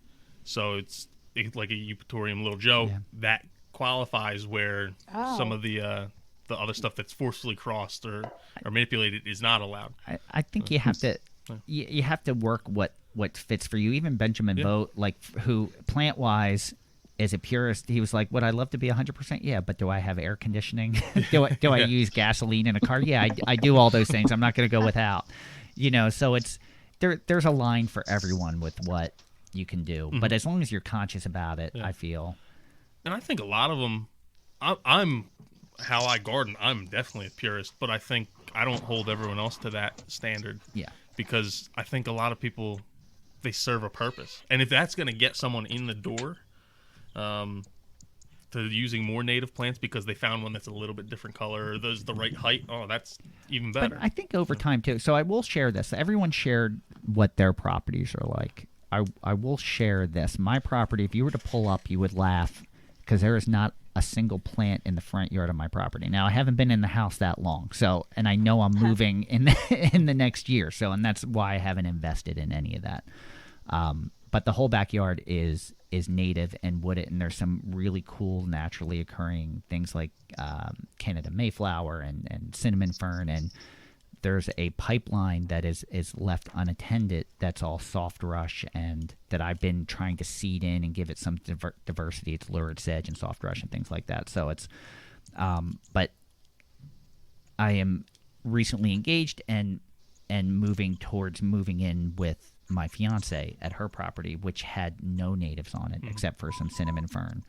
So it's like a Eupatorium Little Joe that qualifies, where some of the other stuff that's forcefully crossed or manipulated is not allowed. I think you have to you have to work what fits for you. Even Benjamin Boat, who plant wise is a purist, he was like, would I love to be 100%? Yeah, but do I have air conditioning? do I use gasoline in a car? Yeah, I do all those things. I'm not going to go without. So it's there's a line for everyone with what you can do. But as long as you're conscious about it, I feel. And I think a lot of them, I'm how I garden, I'm definitely a purist, but I think I don't hold everyone else to that standard. Yeah. Because I think a lot of people, they serve a purpose. And if that's going to get someone in the door, to using more native plants because they found one that's a little bit different color or there's the right height. Oh, that's even better. But I think over time too. So I will share this. Everyone shared what their properties are like. I will share this. My property, if you were to pull up, you would laugh because there is not a single plant in the front yard of my property. Now, I haven't been in the house that long, and I know I'm moving in the next year. So, and that's why I haven't invested in any of that. But the whole backyard is native and wooded, and there's some really cool naturally occurring things like Canada Mayflower and cinnamon fern, and there's a pipeline that is left unattended that's all soft rush and that I've been trying to seed in and give it some diversity. It's lurid sedge and soft rush and things like that. So it's but I am recently engaged and moving in with my fiance at her property, which had no natives on it except for some cinnamon fern.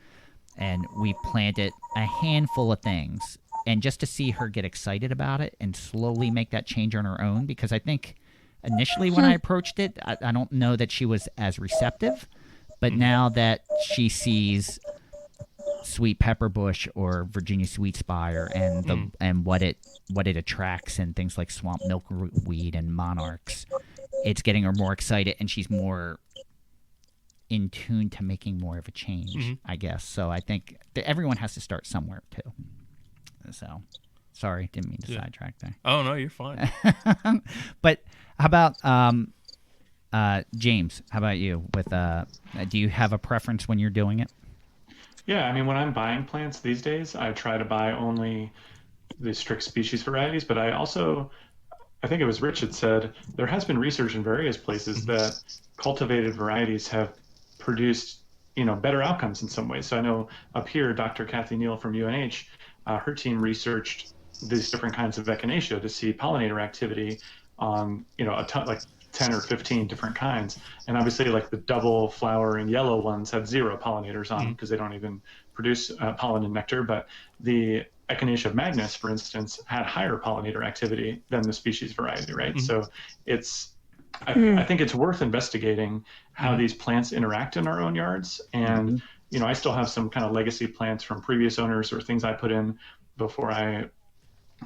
And we planted a handful of things, and just to see her get excited about it and slowly make that change on her own, because I think initially when I approached it, I don't know that she was as receptive, but now that she sees sweet pepper bush or Virginia sweet spire and what it attracts and things like swamp milkweed and monarchs, it's getting her more excited, and she's more in tune to making more of a change, I guess. So I think that everyone has to start somewhere too. So, sorry, didn't mean to sidetrack there. Oh no, you're fine. But how about James? How about you? With do you have a preference when you're doing it? Yeah, I mean, when I'm buying plants these days, I try to buy only the strict species varieties, but I think it was Rich that said there has been research in various places that cultivated varieties have produced, better outcomes in some ways. So I know up here, Dr. Kathy Neal from UNH, her team researched these different kinds of echinacea to see pollinator activity on, a ton, like 10 or 15 different kinds. And obviously, like the double flowering yellow ones have 0 pollinators on because they don't even produce pollen and nectar. But the Echinacea magnus, for instance, had higher pollinator activity than the species variety, right? So I think it's worth investigating how these plants interact in our own yards. And, I still have some kind of legacy plants from previous owners or things I put in before I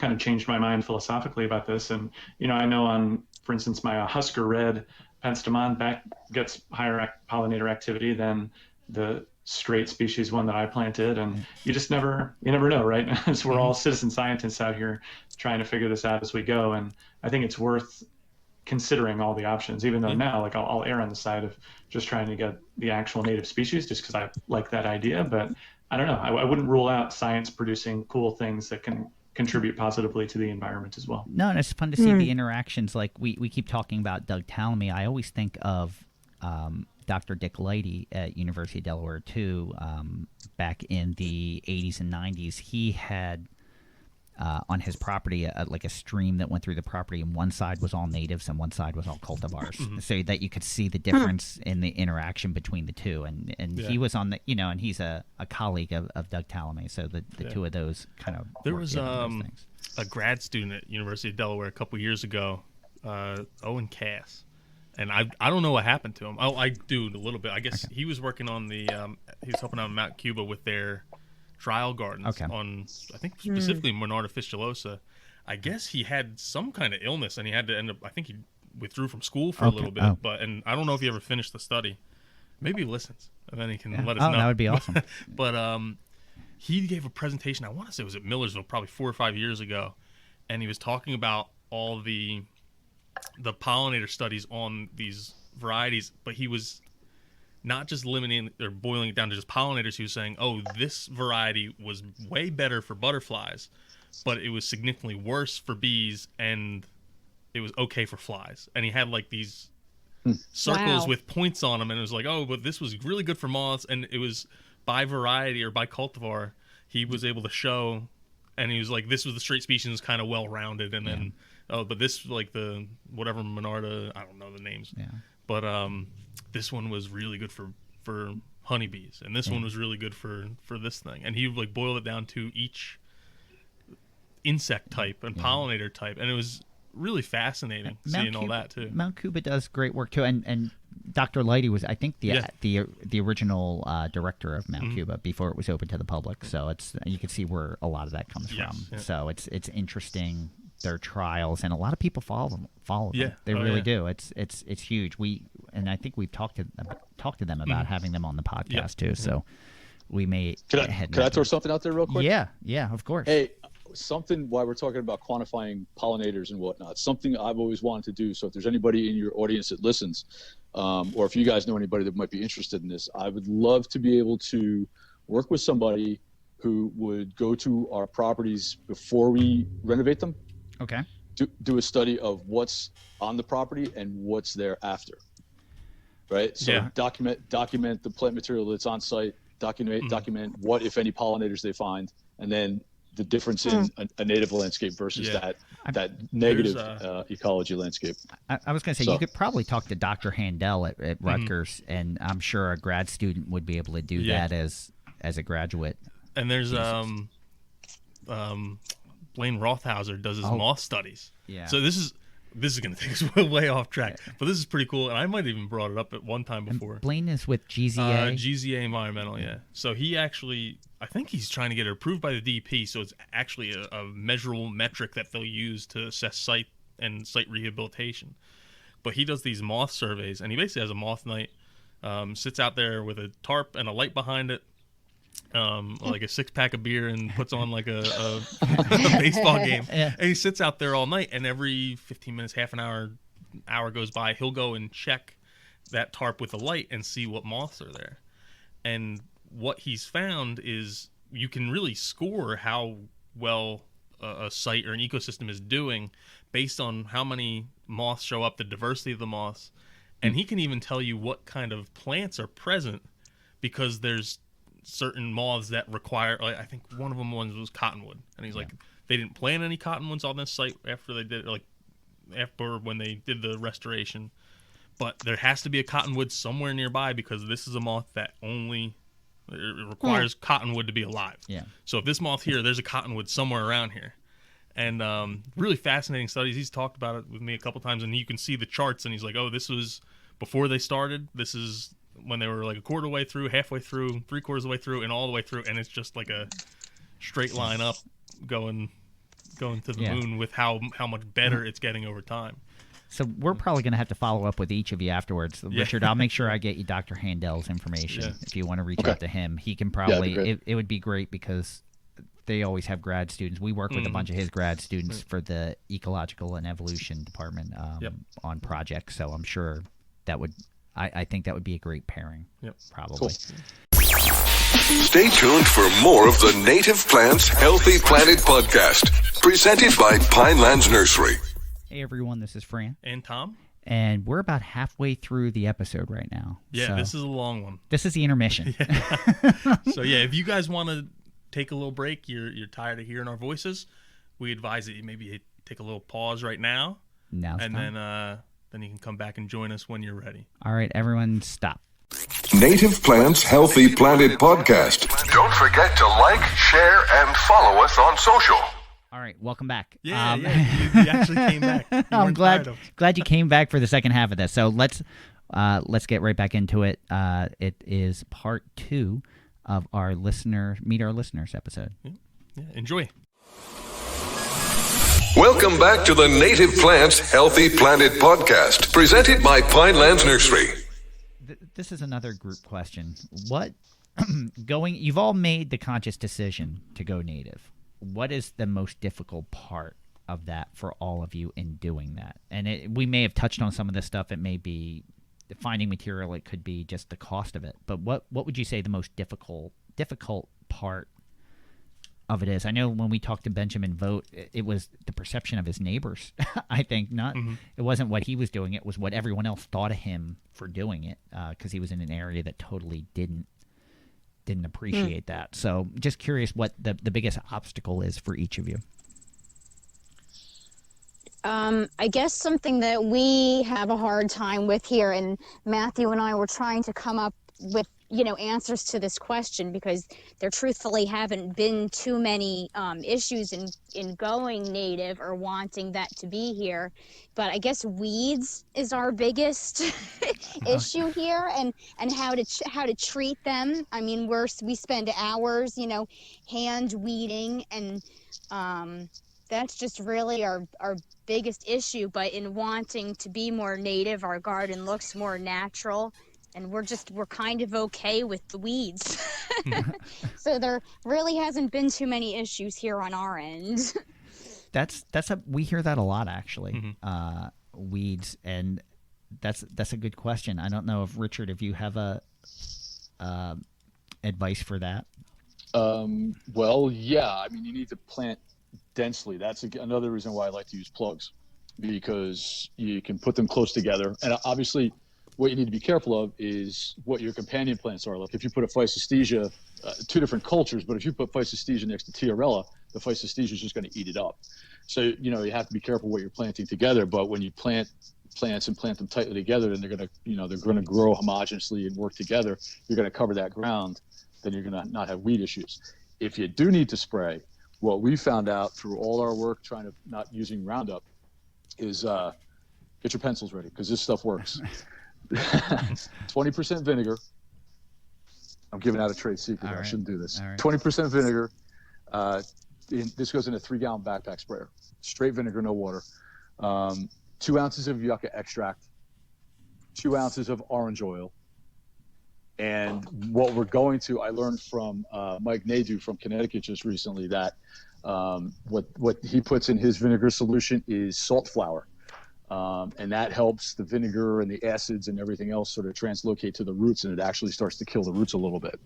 kind of changed my mind philosophically about this. And, I know on, for instance, my Husker Red Penstemon gets higher pollinator activity than the straight species one that I planted. And you never know, right? So we're all citizen scientists out here trying to figure this out as we go. And I think it's worth considering all the options, even though now, like I'll err on the side of just trying to get the actual native species just because I like that idea. But I don't know. I wouldn't rule out science producing cool things that can contribute positively to the environment as well. No, and it's fun to see the interactions. Like we keep talking about Doug Tallamy. I always think of Dr. Dick Leidy at University of Delaware too. Back in the 80s and 90s, he had on his property like a stream that went through the property, and one side was all natives and one side was all cultivars, so that you could see the difference in the interaction between the two. And he was on the and he's a colleague of Doug Tallamy, so the two of those kind of there was a grad student at University of Delaware a couple years ago, Owen Cass, and I don't know what happened to him. Oh, I do a little bit. I guess he was working on the he was helping out Mount Cuba with their trial gardens on, I think specifically Monarda fistulosa. I guess he had some kind of illness and he had to end up, I think he withdrew from school for a little bit, and I don't know if he ever finished the study. Maybe he listens and then he can let us know. That would be awesome. But he gave a presentation, I want to say it was at Millersville probably 4 or 5 years ago, and he was talking about all the pollinator studies on these varieties, but he was not just limiting or boiling it down to just pollinators. He was saying, this variety was way better for butterflies, but it was significantly worse for bees, and it was okay for flies. And he had like these circles with points on them, and it was like, but this was really good for moths, and it was by variety or by cultivar. He was able to show, and he was like, this was the straight species, was kind of well-rounded, and then, but this, like the whatever Monarda, I don't know the names. Yeah. But this one was really good for honeybees, and this one was really good for this thing. And he like boiled it down to each insect type and pollinator type, and it was really fascinating seeing all that too. Mount Cuba does great work too, and Dr. Lighty was, I think, the original director of Mount Cuba before it was open to the public. So you can see where a lot of that comes from. Yeah. So it's interesting, their trials, and a lot of people follow them. Yeah. They really do. It's huge. And I think we've talked to them about having them on the podcast too. So we may. Could I throw something out there real quick? Yeah, of course. Hey, something while we're talking about quantifying pollinators and whatnot, something I've always wanted to do. So if there's anybody in your audience that listens, or if you guys know anybody that might be interested in this, I would love to be able to work with somebody who would go to our properties before we renovate them. Okay. Do a study of what's on the property and what's there after. Right. So document the plant material that's on site. Document what, if any, pollinators they find, and then the difference in a native landscape versus that negative ecology landscape. I was going to say, you could probably talk to Dr. Handel at Rutgers, and I'm sure a grad student would be able to do that as a graduate. And there's Blaine Rothhauser does his moth studies. Yeah. So this is going to take us way off track, but this is pretty cool. And I might have even brought it up at one time before. And Blaine is with GZA. GZA Environmental, yeah. So he actually, I think he's trying to get it approved by the DP. So it's actually a measurable metric that they'll use to assess site rehabilitation. But he does these moth surveys, and he basically has a moth night, sits out there with a tarp and a light behind it, like a 6-pack of beer, and puts on like a baseball game. Yeah. And he sits out there all night, and every 15 minutes, half an hour goes by, he'll go and check that tarp with a light and see what moths are there. And what he's found is you can really score how well a site or an ecosystem is doing based on how many moths show up, the diversity of the moths. And he can even tell you what kind of plants are present, because there's certain moths that require, like, I think one of them was cottonwood, and he's like, they didn't plant any cottonwoods on this site after when they did the restoration, but there has to be a cottonwood somewhere nearby, because this is a moth that only requires cottonwood to be alive. Yeah. So if this moth here, there's a cottonwood somewhere around here. And really fascinating studies. He's talked about it with me a couple times, and you can see the charts, and he's like, oh, this was before they started, this is when they were like a quarter way through, halfway through, 3/4 of the way through, and all the way through, and it's just like a straight line up going to the moon with how much better it's getting over time. So we're probably going to have to follow up with each of you afterwards. Richard, I'll make sure I get you Dr. Handel's information if you want to reach out to him. He can probably, it would be great, because they always have grad students. We work with a bunch of his grad students for the Ecological and Evolution Department on projects, so I'm sure that would, I think that would be a great pairing, probably. Cool. Stay tuned for more of the Native Plants Healthy Planet podcast, presented by Pinelands Nursery. Hey everyone, this is Fran. And Tom. And we're about halfway through the episode right now. Yeah, so this is a long one. This is the intermission. So if you guys want to take a little break, you're tired of hearing our voices, we advise that you maybe take a little pause right now. Then you can come back and join us when you're ready. All right, everyone, stop. Native Plants Healthy Planet podcast. Don't forget to like, share, and follow us on social. All right, welcome back. You actually came back. I'm glad you came back for the second half of this. So let's get right back into it. It is part 2 of our Meet Our Listeners episode. Yeah, enjoy. Welcome back to the Native Plants Healthy Planet podcast, presented by Pinelands Nursery. This is another group question. You've all made the conscious decision to go native. What is the most difficult part of that for all of you in doing that? And we may have touched on some of this stuff. It may be finding material. It could be just the cost of it. But what would you say the most difficult part of it is? I know when we talked to Benjamin Vogt, it was the perception of his neighbors. I think it wasn't what he was doing. It was what everyone else thought of him for doing it, because he was in an area that totally didn't appreciate that. So just curious what the biggest obstacle is for each of you. I guess something that we have a hard time with here, and Matthew and I were trying to come up with answers to this question, because there truthfully haven't been too many issues in going native or wanting that to be here. But I guess weeds is our biggest issue here, and how to treat them. I mean, we spend hours, hand weeding, and that's just really our biggest issue. But in wanting to be more native, our garden looks more natural, and we're kind of okay with the weeds. So there really hasn't been too many issues here on our end. We hear that a lot, actually. Weeds, and that's a good question. I don't know if Richard, if you have a advice for that. Well, yeah. I mean, you need to plant densely. That's another reason why I like to use plugs, because you can put them close together. And obviously, what you need to be careful of is what your companion plants are. Like if you put a Physostegia, two different cultures, but if you put Physostegia next to Tiarella, the Physostegia is just going to eat it up. So, you have to be careful what you're planting together. But when you plant plants and plant them tightly together, then they're going to grow homogeneously and work together. You're going to cover that ground. Then you're going to not have weed issues. If you do need to spray, what we found out through all our work trying to not using Roundup is get your pencils ready, because this stuff works. 20% vinegar. I'm giving out a trade secret. I shouldn't do this. 20% vinegar. This goes in a 3-gallon backpack sprayer. Straight vinegar, no water. 2 ounces of yucca extract. 2 ounces of orange oil. And what we're going to, I learned from Mike Nadeau from Connecticut just recently that what he puts in his vinegar solution is salt flour. And that helps the vinegar and the acids and everything else sort of translocate to the roots, and it actually starts to kill the roots a little bit.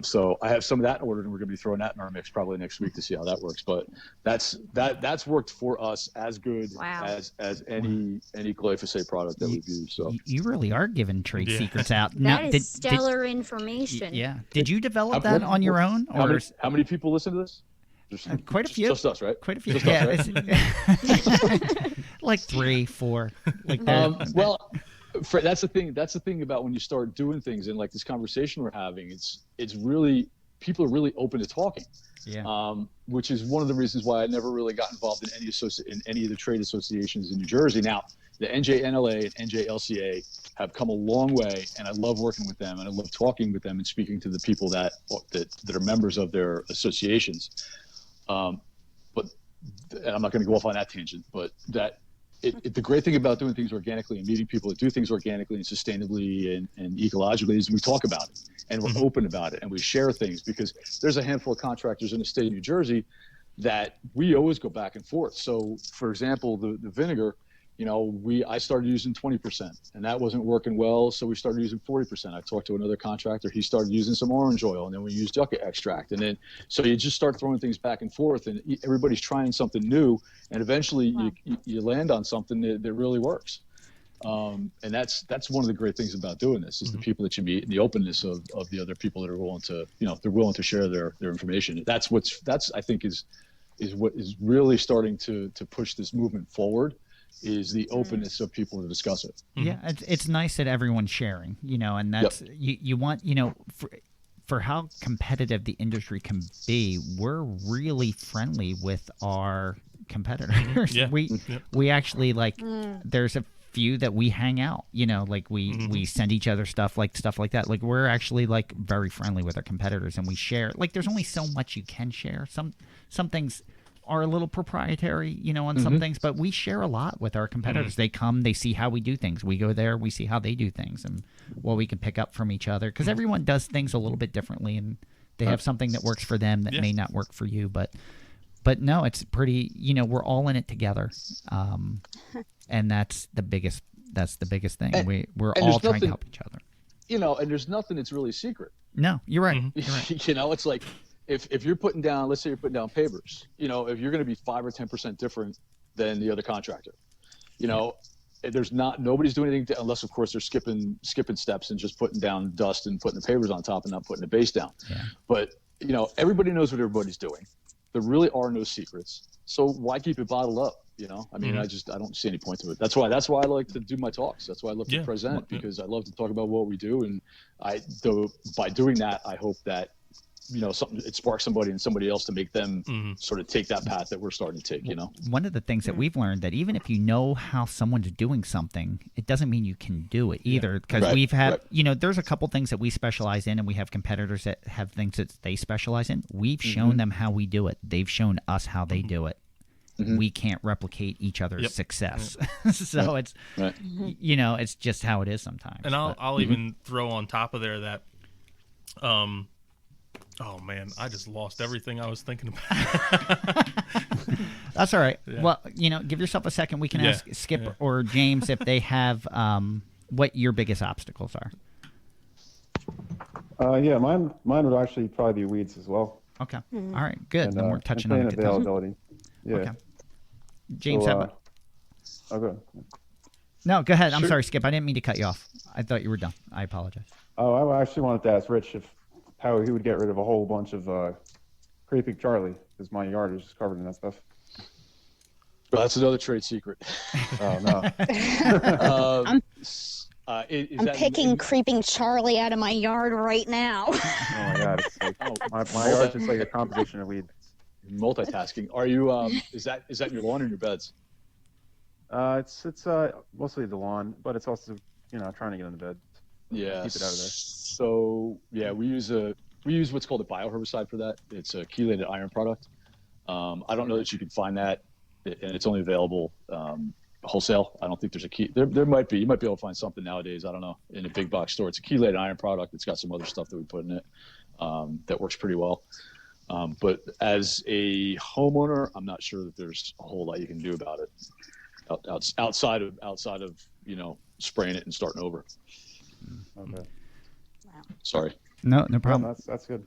So I have some of that ordered, and we're going to be throwing that in our mix probably next week to see how that works. But that's worked for us as good as any glyphosate product that we've used. So you really are giving trade secrets out. That is stellar information. Yeah. Did you develop that on your own? How many people listen to this? Quite a few. Just us, right? Quite a few. Just us, right? Like 3, 4, like that. Well, that's the thing. That's the thing about when you start doing things, and like this conversation we're having. It's really, people are really open to talking. Yeah. Which is one of the reasons why I never really got involved in any of the trade associations in New Jersey. Now, the NJNLA and NJLCA have come a long way, and I love working with them, and I love talking with them and speaking to the people that are members of their associations. But I'm not going to go off on that tangent, but the great thing about doing things organically and meeting people that do things organically and sustainably and ecologically is we talk about it, and we're open about it, and we share things, because there's a handful of contractors in the state of New Jersey that we always go back and forth. So, for example, the vinegar, I started using 20%, and that wasn't working well, so we started using 40%. I talked to another contractor; he started using some orange oil, and then we used yucca extract, and then so you just start throwing things back and forth, and everybody's trying something new, and eventually you land on something that really works. And that's one of the great things about doing this is the people that you meet and the openness of the other people that are willing to they're willing to share their information. That's I think is what is really starting to push this movement forward. Is the openness of people to discuss it. Yeah, it's nice that everyone's sharing, and that's you want, for how competitive the industry can be, we're really friendly with our competitors. Yeah. We actually there's a few that we hang out, we send each other stuff like that. Like we're actually very friendly with our competitors, and we share. Like there's only so much you can share. Some things are a little proprietary, on some things, but we share a lot with our competitors. They come, they see how we do things. We go there, we see how they do things, and what we can pick up from each other, because everyone does things a little bit differently, and they have something that works for them that may not work for you. But no, it's pretty. We're all in it together, and that's the biggest thing. We're all trying to help each other. And there's nothing that's really secret. No, you're right. You're right. It's like. If you're putting down, let's say you're putting down pavers, if you're going to be 5 or 10% different than the other contractor, nobody's doing anything unless of course they're skipping steps and just putting down dust and putting the pavers on top and not putting the base down. Yeah. But everybody knows what everybody's doing, there really are no secrets. So why keep it bottled up? You know, I mean, I don't see any point to it. That's why I like to do my talks. That's why I love to present, because I love to talk about what we do. And by doing that, I hope that, you know, it sparks somebody and somebody else to make them sort of take that path that we're starting to take, you know. One of the things that we've learned, that even if you know how someone's doing something, it doesn't mean you can do it either. Because you know, there's a couple things that we specialize in, and we have competitors that have things that they specialize in. We've shown them how we do it. They've shown us how they do it. We can't replicate each other's success. So it's, you know, it's just how it is sometimes. And I'll even throw on top of there that, oh man, I just lost everything I was thinking about. That's all right. Yeah. Well, you know, give yourself a second. We can ask Skip or James if they have what your biggest obstacles are. Yeah, mine would actually probably be weeds as well. Okay. All right. Good. And, then we're touching and on the availability. Yeah. Okay. James, so, go. No, go ahead. I'm sorry, Skip. I didn't mean to cut you off. I thought you were done. I apologize. Oh, I actually wanted to ask Rich how he would get rid of a whole bunch of creeping Charlie, because my yard is just covered in that stuff. Well, that's another trade secret. Oh no. I'm picking creeping Charlie out of my yard right now. Oh my God! It's like, my yard's just like a composition of weeds. Multitasking. Are you? Is that in your lawn or in your beds? It's mostly the lawn, but it's also, you know, trying to get in the bed. Yeah. Keep it out of there. So yeah, we use what's called a bioherbicide for that. It's a chelated iron product. I don't know that you can find that, and it's only available wholesale. I don't think there's a key. There might be. You might be able to find something nowadays. I don't know, in a big box store. It's a chelated iron product. It's got some other stuff that we put in it that works pretty well. But as a homeowner, I'm not sure that there's a whole lot you can do about it outside of, you know, spraying it and starting over. Okay. Sorry. No problem. That's good.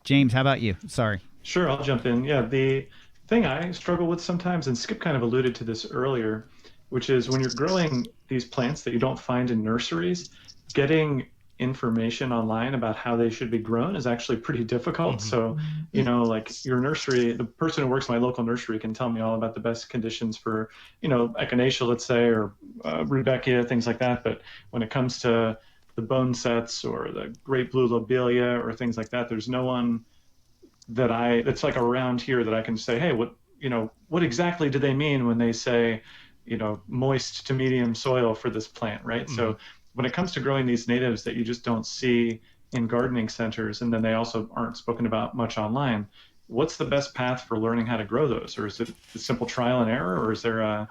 James, how about you? Sorry. Sure, I'll jump in. Yeah, the thing I struggle with sometimes, and Skip kind of alluded to this earlier, which is when you're growing these plants that you don't find in nurseries, getting information online about how they should be grown is actually pretty difficult. So, you know, like your nursery, the person who works in my local nursery can tell me all about the best conditions for, you know, echinacea, let's say, or rudbeckia, things like that. But when it comes to the bone sets or the great blue lobelia or things like that, there's no one that's like around here that I can say, hey, what exactly do they mean when they say, you know, moist to medium soil for this plant, right? So when it comes to growing these natives that you just don't see in gardening centers, and then they also aren't spoken about much online, what's the best path for learning how to grow those? Or is it a simple trial and error, or is there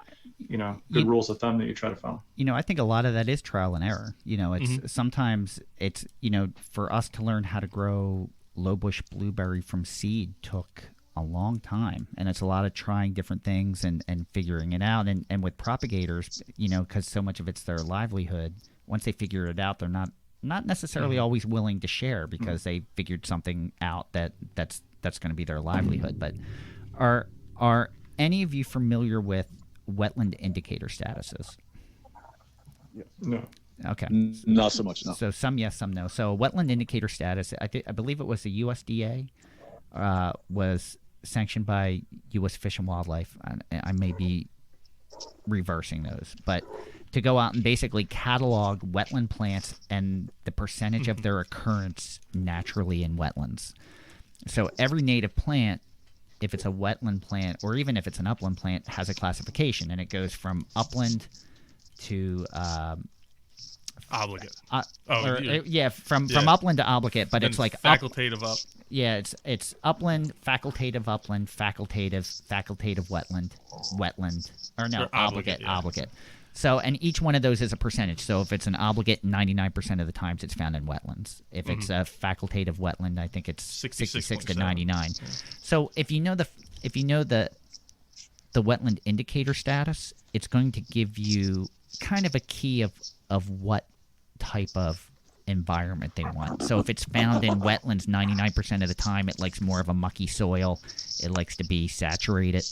good rules of thumb that you try to follow? You know, I think a lot of that is trial and error. You know, it's sometimes it's, you know, for us to learn how to grow low bush blueberry from seed took a long time, and it's a lot of trying different things and figuring it out. And with propagators, you know, because so much of it's their livelihood, once they figure it out, they're not necessarily always willing to share because they figured something out that's going to be their livelihood. But are any of you familiar with wetland indicator statuses? No. Okay. Not so much, no. So some yes, some no. So wetland indicator status, I believe it was the USDA, was sanctioned by U.S. Fish and Wildlife. I may be reversing those, but to go out and basically catalog wetland plants and the percentage of their occurrence naturally in wetlands. So every native plant, if it's a wetland plant or even if it's an upland plant, has a classification, and it goes from upland to obligate. From upland to obligate, but it's like facultative up. Yeah, it's upland, facultative, wetland, or no, obligate. So, and each one of those is a percentage. So if it's an obligate, 99% of the times it's found in wetlands. If it's a facultative wetland, I think it's 66 to 99. Yeah. So if you know the wetland indicator status, it's going to give you kind of a key of what type of environment they want. So if it's found in wetlands 99% of the time, it likes more of a mucky soil. It likes to be saturated.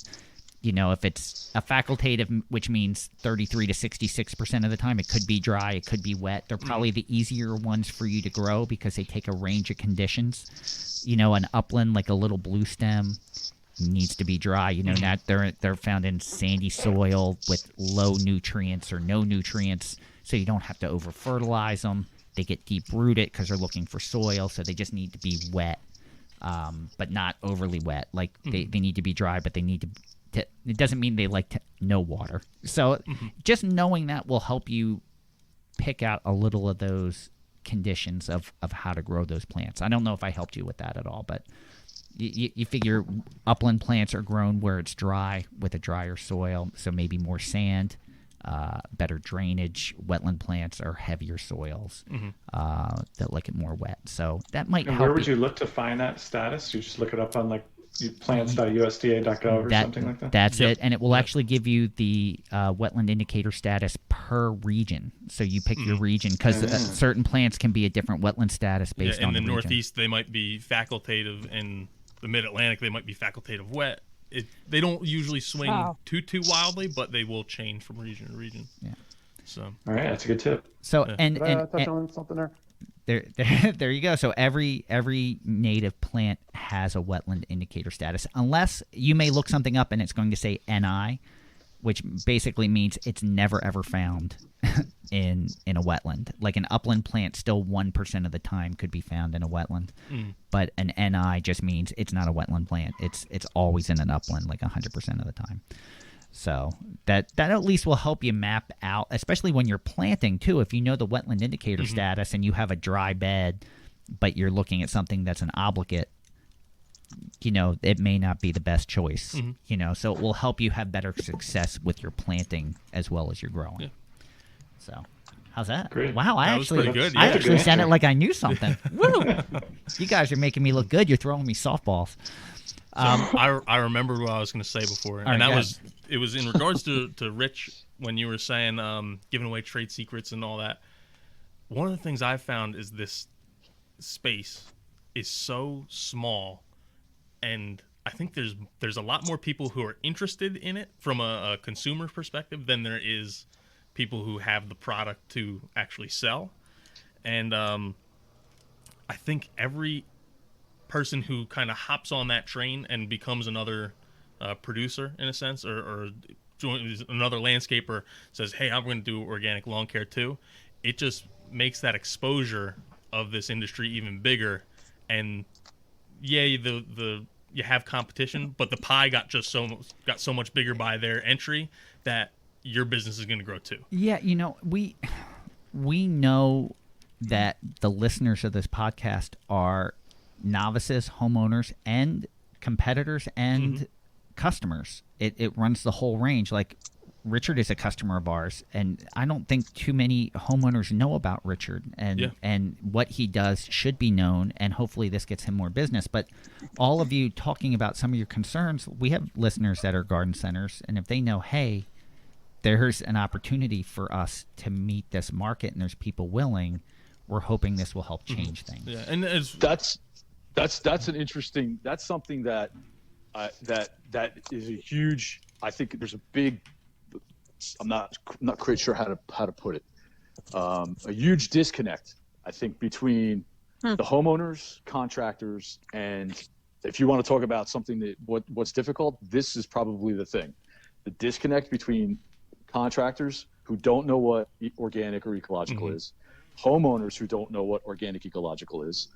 You know, if it's a facultative, which means 33 to 66% of the time, it could be dry, it could be wet. They're probably the easier ones for you to grow because they take a range of conditions. You know, an upland, like a little blue stem, needs to be dry. You know, that they're found in sandy soil with low nutrients or no nutrients, so you don't have to over fertilize them. They get deep rooted because they're looking for soil, so they just need to be wet, but not overly wet. Like they need to be dry, but they need to. It doesn't mean they like no water. So just knowing that will help you pick out a little of those conditions of how to grow those plants. I don't know if I helped you with that at all, but you figure upland plants are grown where it's dry with a drier soil, so maybe more sand, better drainage. Wetland plants are heavier soils that like it more wet. So that might help. Where would you look to find that status? You just look it up on like plants.usda.gov or something like that? That's it. And it will actually give you the wetland indicator status per region. So you pick your region because certain plants can be a different wetland status based on the region. In the region. Northeast, they might be facultative. In the Mid-Atlantic, they might be facultative wet. They don't usually swing too wildly, but they will change from region to region. Yeah. So. All right, that's a good tip. So Can I touch on something there? There you go. So every native plant has a wetland indicator status, unless you may look something up and it's going to say NI, which basically means it's never ever found in a wetland. Like an upland plant, still 1% of the time could be found in a wetland, but an NI just means it's not a wetland plant. It's always in an upland, like 100% of the time. So that at least will help you map out, especially when you're planting too. If you know the wetland indicator status and you have a dry bed, but you're looking at something that's an obligate, you know, it may not be the best choice. You know, so it will help you have better success with your planting as well as your growing. Yeah. So, how's that? Great. Wow, I was pretty good. I Yeah, actually good sounded answer. like I knew something. Woo! You guys are making me look good. You're throwing me softballs. I remember what I was going to say before, and right, that go was it was in regards to Rich when you were saying giving away trade secrets and all that. One of the things I've found is this space is so small, and I think there's a lot more people who are interested in it from a consumer perspective than there is people who have the product to actually sell. And I think every person who kind of hops on that train and becomes another producer in a sense, or joins another landscaper, says, hey, I'm going to do organic lawn care too, it just makes that exposure of this industry even bigger. And yeah, you have competition, but the pie got so much bigger by their entry that your business is going to grow too. Yeah, you know, we know that the listeners of this podcast are novices, homeowners, and competitors and customers. It runs the whole range. Like Richard is a customer of ours, and I don't think too many homeowners know about Richard, and what he does should be known, and hopefully this gets him more business. But all of you talking about some of your concerns, we have listeners that are garden centers, and if they know, hey, there's an opportunity for us to meet this market and there's people willing, we're hoping this will help change things. Yeah, and that's an interesting. That's something that that is a huge. I think there's a big. I'm not quite sure how to put it. A huge disconnect, I think, between the homeowners, contractors, and if you want to talk about something that what's difficult, this is probably the thing. The disconnect between contractors who don't know what organic or ecological is, homeowners who don't know what organic ecological is,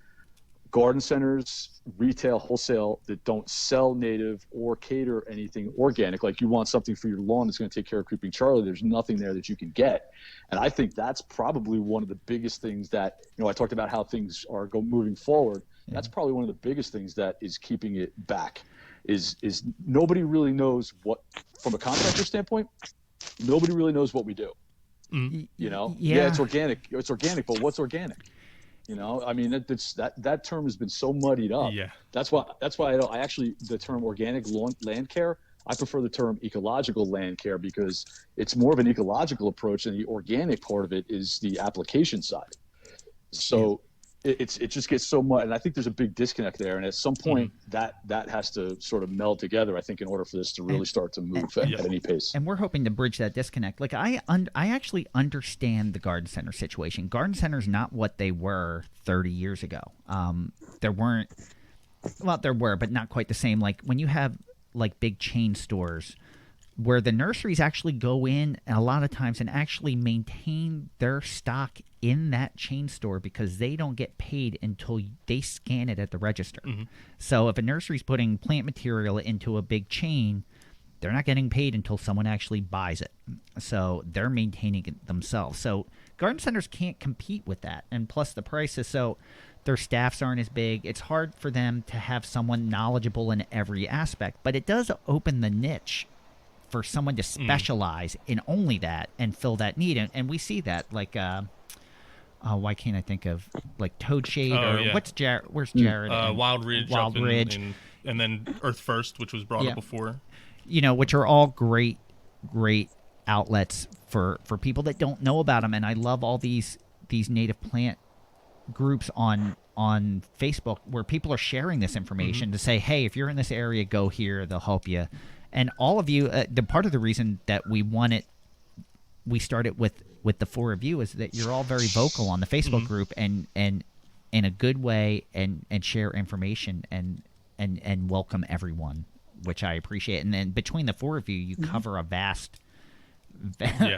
garden centers, retail, wholesale that don't sell native or cater anything organic. Like you want something for your lawn that's going to take care of creeping Charlie. There's nothing there that you can get. And I think that's probably one of the biggest things that, I talked about how things are moving forward. Yeah. That's probably one of the biggest things that is keeping it back is nobody really knows what, from a contractor standpoint, nobody really knows what we do. Yeah, it's organic, but what's organic? I mean, that term has been so muddied up. Yeah. That's why I actually, the term organic land care, I prefer the term ecological land care because it's more of an ecological approach, and the organic part of it is the application side. So it just gets so much, and I think there's a big disconnect there. And at some point, that has to sort of meld together, I think, in order for this to really start to move at any pace. And we're hoping to bridge that disconnect. Like I actually understand the garden center situation. Garden centers not what they were 30 years ago. There were, but not quite the same. Like when you have like big chain stores, where the nurseries actually go in a lot of times and actually maintain their stock in that chain store because they don't get paid until they scan it at the register. So if a nursery's putting plant material into a big chain, they're not getting paid until someone actually buys it. So they're maintaining it themselves. So garden centers can't compete with that. And plus the prices, so their staffs aren't as big. It's hard for them to have someone knowledgeable in every aspect. But it does open the niche for someone to specialize in only that and fill that need. And we see that, like, why can't I think of, like, Toadshade what's Jared? Where's Jared? Wild Ridge. Wild Ridge. And then Earth First, which was brought up before. You know, which are all great outlets for people that don't know about them. And I love all these native plant groups on Facebook where people are sharing this information to say, hey, if you're in this area, go here. They'll help you. And all of you, the part of the reason that we started with the four of you is that you're all very vocal on the Facebook group and in a good way and share information and welcome everyone, which I appreciate. And then between the four of you, you cover a vast,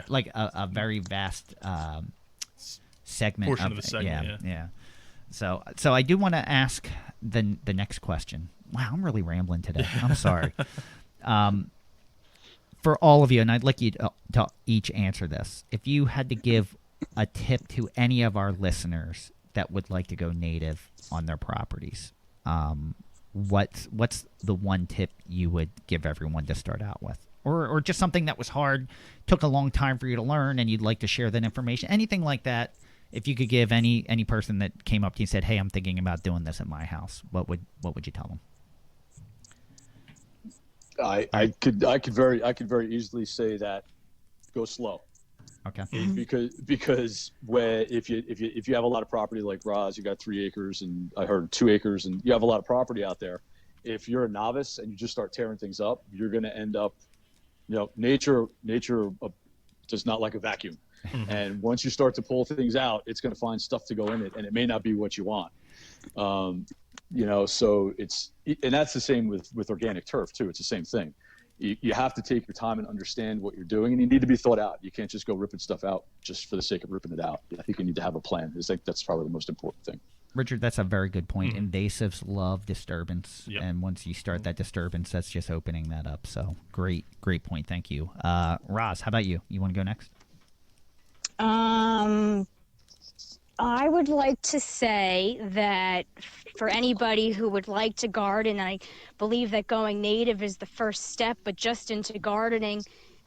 like a very vast segment portion of the segment. Yeah. So I do want to ask the next question. Wow, I'm really rambling today. I'm sorry. For all of you, and I'd like you to each answer this. If you had to give a tip to any of our listeners that would like to go native on their properties, what's the one tip you would give everyone to start out with? Or just something that was hard, took a long time for you to learn, and you'd like to share that information. Anything like that. If you could give any person that came up to you and said, hey, I'm thinking about doing this at my house, what would you tell them? I could very easily say that go slow. Okay. Because where if you have a lot of property like Roz, you got 3 acres and I heard 2 acres, and you have a lot of property out there. If you're a novice and you just start tearing things up, you're going to end up, nature does not like a vacuum. And once you start to pull things out, it's going to find stuff to go in it, and it may not be what you want. So and that's the same with organic turf too. It's the same thing. You have to take your time and understand what you're doing, and you need to be thought out. You can't just go ripping stuff out just for the sake of ripping it out. I think you need to have a plan. That's probably the most important thing. Richard, that's a very good point. Invasives love disturbance, and once you start that disturbance, that's just opening that up. So great point. Thank you. Roz, how about you? You want to go next? I would like to say that for anybody who would like to garden, I believe that going native is the first step, but just into gardening,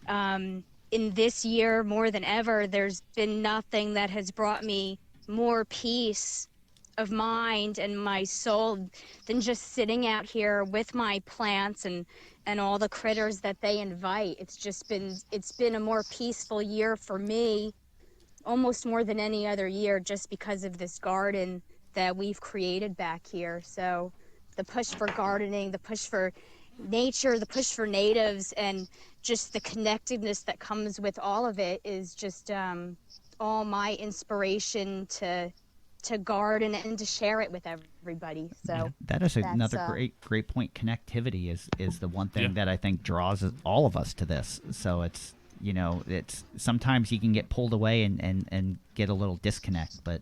in this year more than ever, there's been nothing that has brought me more peace of mind and my soul than just sitting out here with my plants and all the critters that they invite. It's been a more peaceful year for me, almost more than any other year, just because of this garden that we've created back here. So the push for gardening, the push for nature, the push for natives, and just the connectedness that comes with all of it is just all my inspiration to garden and to share it with everybody. So that is another great point. Connectivity is the one thing that I think draws all of us to this. So it's sometimes you can get pulled away and get a little disconnect, but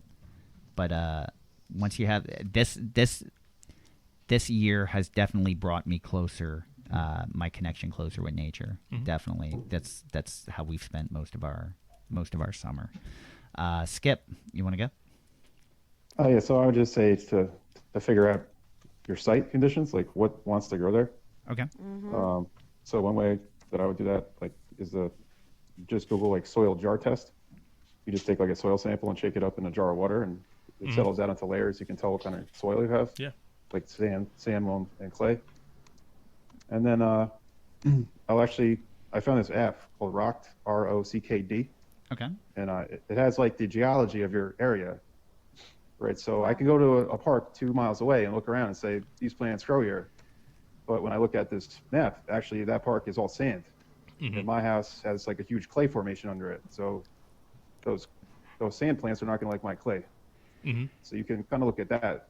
once you have this year has definitely brought me closer, my connection closer with nature. Definitely, that's how we've spent most of our summer. Skip, you want to go? Oh yeah, so I would just say to figure out your site conditions, like what wants to grow there. Okay. So one way that I would do that, like, is just Google like soil jar test. You just take like a soil sample and shake it up in a jar of water, and it settles out into layers. You can tell what kind of soil you have. Yeah. Like sand, loam, and clay. And then I found this app called Rocked, ROCKD. Okay. And it has like the geology of your area. Right, so I can go to a park 2 miles away and look around and say, these plants grow here. But when I look at this map, actually that park is all sand. And my house has like a huge clay formation under it. So those sand plants are not going to like my clay. So you can kind of look at that.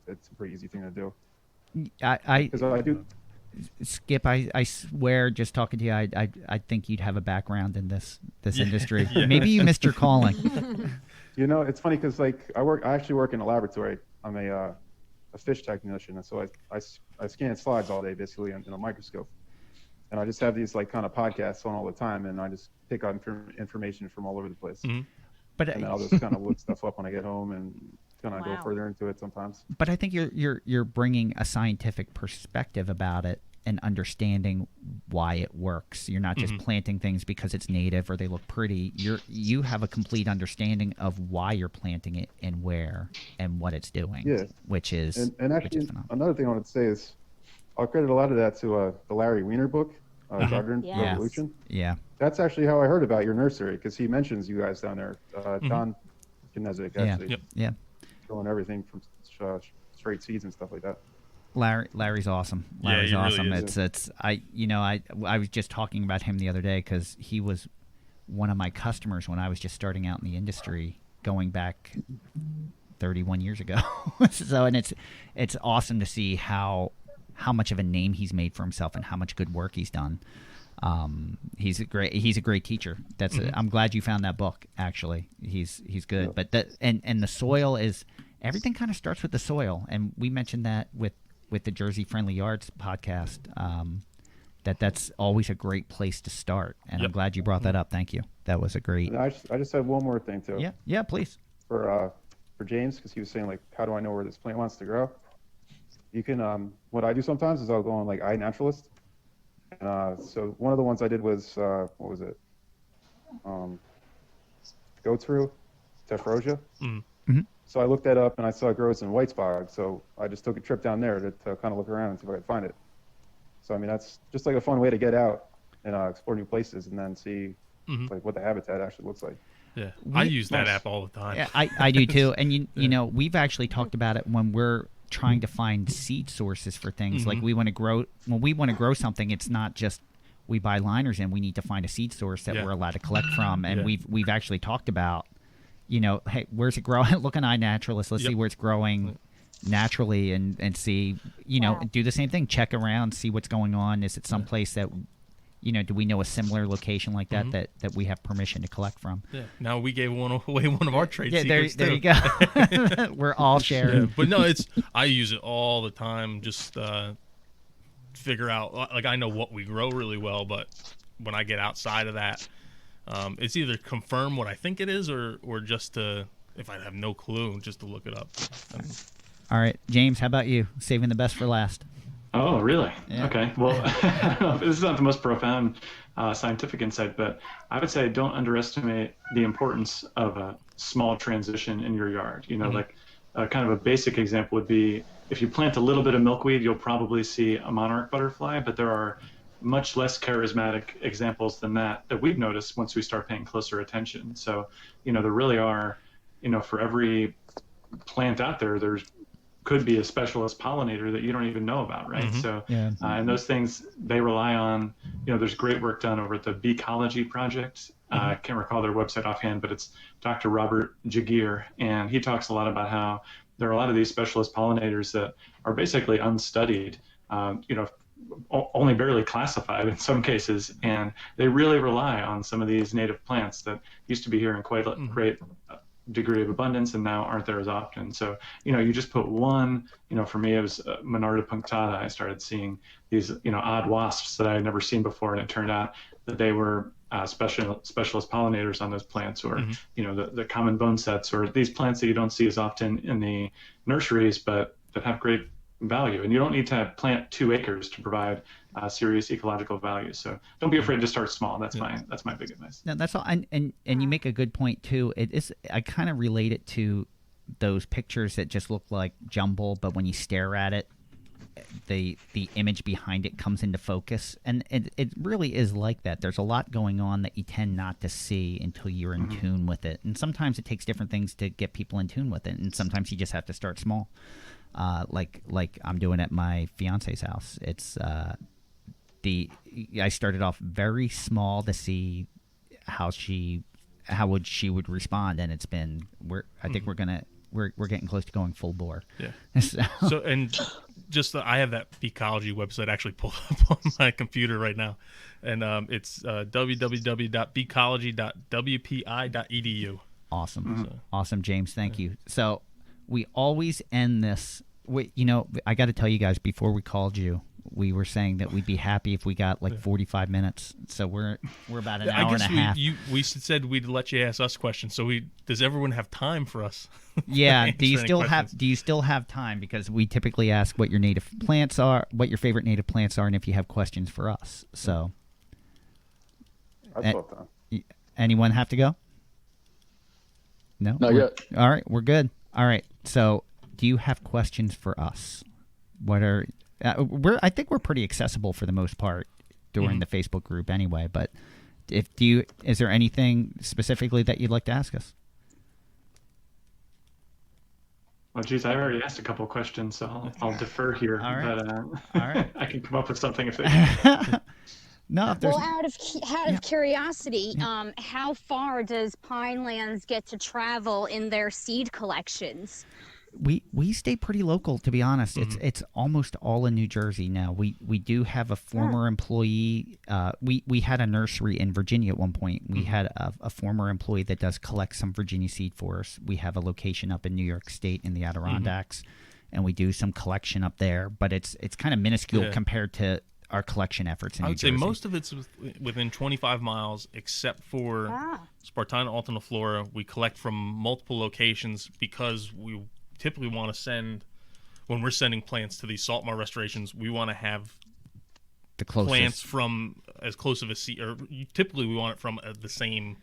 It's a pretty easy thing to do. I do. Skip, I swear, just talking to you, I think you'd have a background in this industry. Yeah. Maybe you missed your calling. You know, it's funny because like I actually work in a laboratory. I'm a fish technician, and so I scan slides all day basically in a microscope, and I just have these like kind of podcasts on all the time, and I just pick up information from all over the place. Mm-hmm. But and then I'll just kind of look stuff up when I get home and kind of go further into it sometimes. But I think you're bringing a scientific perspective about it and understanding why it works. You're not just planting things because it's native or they look pretty. You have a complete understanding of why you're planting it and where and what it's doing. Yeah. Which is and actually another thing I wanted to say is I'll credit a lot of that to the Larry Wiener book, Garden Revolution. Yeah. That's actually how I heard about your nursery because he mentions you guys down there. Don Kinezic actually. Yeah. Growing everything from straight seeds and stuff like that. Larry's awesome. Larry's awesome. Really is. I was just talking about him the other day because he was one of my customers when I was just starting out in the industry, going back 31 years ago. So, and it's awesome to see how much of a name he's made for himself and how much good work he's done. He's a great teacher. I'm glad you found that book. Actually, he's good. Yeah. But and the soil is everything. Kind of starts with the soil, and we mentioned that with the Jersey Friendly Yards podcast. That's always a great place to start, and I'm glad you brought that up. Thank you. That was a great. I just have one more thing too. Yeah, please. For James, because he was saying like, how do I know where this plant wants to grow? You can what I do sometimes is I'll go on like iNaturalist. So one of the ones I did was what was it? Goat's Rue, Tephrosia. Mm-hmm. So I looked that up and I saw it grows in White Spog. So I just took a trip down there to kind of look around and see if I could find it. So I mean that's just like a fun way to get out and explore new places and then see like what the habitat actually looks like. Yeah, I use that app all the time. Yeah, I do too. And you know we've actually talked about it when we're trying to find seed sources for things. Like when we want to grow something, it's not just we buy liners in. We need to find a seed source that we're allowed to collect from. And we've actually talked about, hey, where's it growing? Look at iNaturalist. Let's see where it's growing naturally and see, do the same thing. Check around, see what's going on. Is it someplace that, do we know a similar location like that that we have permission to collect from? Yeah. Now we gave away one of our trade secrets. There you go. We're all sharing. Yeah, but no, I use it all the time. Just figure out, like I know what we grow really well, but when I get outside of that, it's either confirm what I think it is or just to, if I have no clue, just to look it up. All right, James, how about you? Saving the best for last. Oh, really? Yeah. Okay. Well, this is not the most profound scientific insight, but I would say don't underestimate the importance of a small transition in your yard. Like kind of a basic example would be if you plant a little bit of milkweed, you'll probably see a monarch butterfly, but there are much less charismatic examples than that we've noticed once we start paying closer attention. So, there really are, for every plant out there, could be a specialist pollinator that you don't even know about, right? So, and those things, they rely on, there's great work done over at the Beecology Project. I can't recall their website offhand, but it's Dr. Robert Jagir, and he talks a lot about how there are a lot of these specialist pollinators that are basically unstudied, only barely classified in some cases, and they really rely on some of these native plants that used to be here in quite a great degree of abundance and now aren't there as often. So, you just put one, for me it was Monarda punctata. I started seeing these, odd wasps that I had never seen before, and it turned out that they were specialist pollinators on those plants, or the common bone sets, or these plants that you don't see as often in the nurseries, but that have great value. And you don't need to plant 2 acres to provide serious ecological value. So don't be afraid to start small. That's my big advice. No, that's all. And you make a good point too. I kind of relate it to those pictures that just look like jumble, but when you stare at it, the image behind it comes into focus, and it really is like that. There's a lot going on that you tend not to see until you're in tune with it, and sometimes it takes different things to get people in tune with it, and sometimes you just have to start small, like I'm doing at my fiance's house. It's I started off very small to see how she would respond, and it's been I think we're getting close to going full bore. Yeah. So and just I have that Beecology website actually pulled up on my computer right now, and it's www.beecology.wpi.edu. Awesome. Awesome, James. Thank you. So we always end this. I got to tell you guys, before we called you, we were saying that we'd be happy if we got like 45 minutes. So we're about an hour and a half. We said we'd let you ask us questions. So does everyone have time for us? Yeah. Do you still have time? Because we typically ask what your native plants are, what your favorite native plants are, and if you have questions for us. So. That's all time. Anyone have to go? No. Not yet. All right. We're good. All right. So, do you have questions for us? What are I think we're pretty accessible for the most part during the Facebook group anyway, but is there anything specifically that you'd like to ask us? Well, geez, I already asked a couple of questions, so I'll defer here. All right. But All right. I can come up with something if they. No, if there's Well, out of curiosity, how far does Pinelands get to travel in their seed collections? We stay pretty local, to be honest. It's almost all in New Jersey now. We do have a former employee. We had a nursery in Virginia at one point. We had a former employee that does collect some Virginia seed for us. We have a location up in New York State in the Adirondacks, and we do some collection up there. But it's kind of minuscule compared to our collection efforts in New Jersey. I would say most of it's within 25 miles, except for Spartina alterniflora. We collect from multiple locations because we typically want to send, when we're sending plants to these salt marsh restorations, we want to have the closest plants from as close of a sea, or typically we want it from the same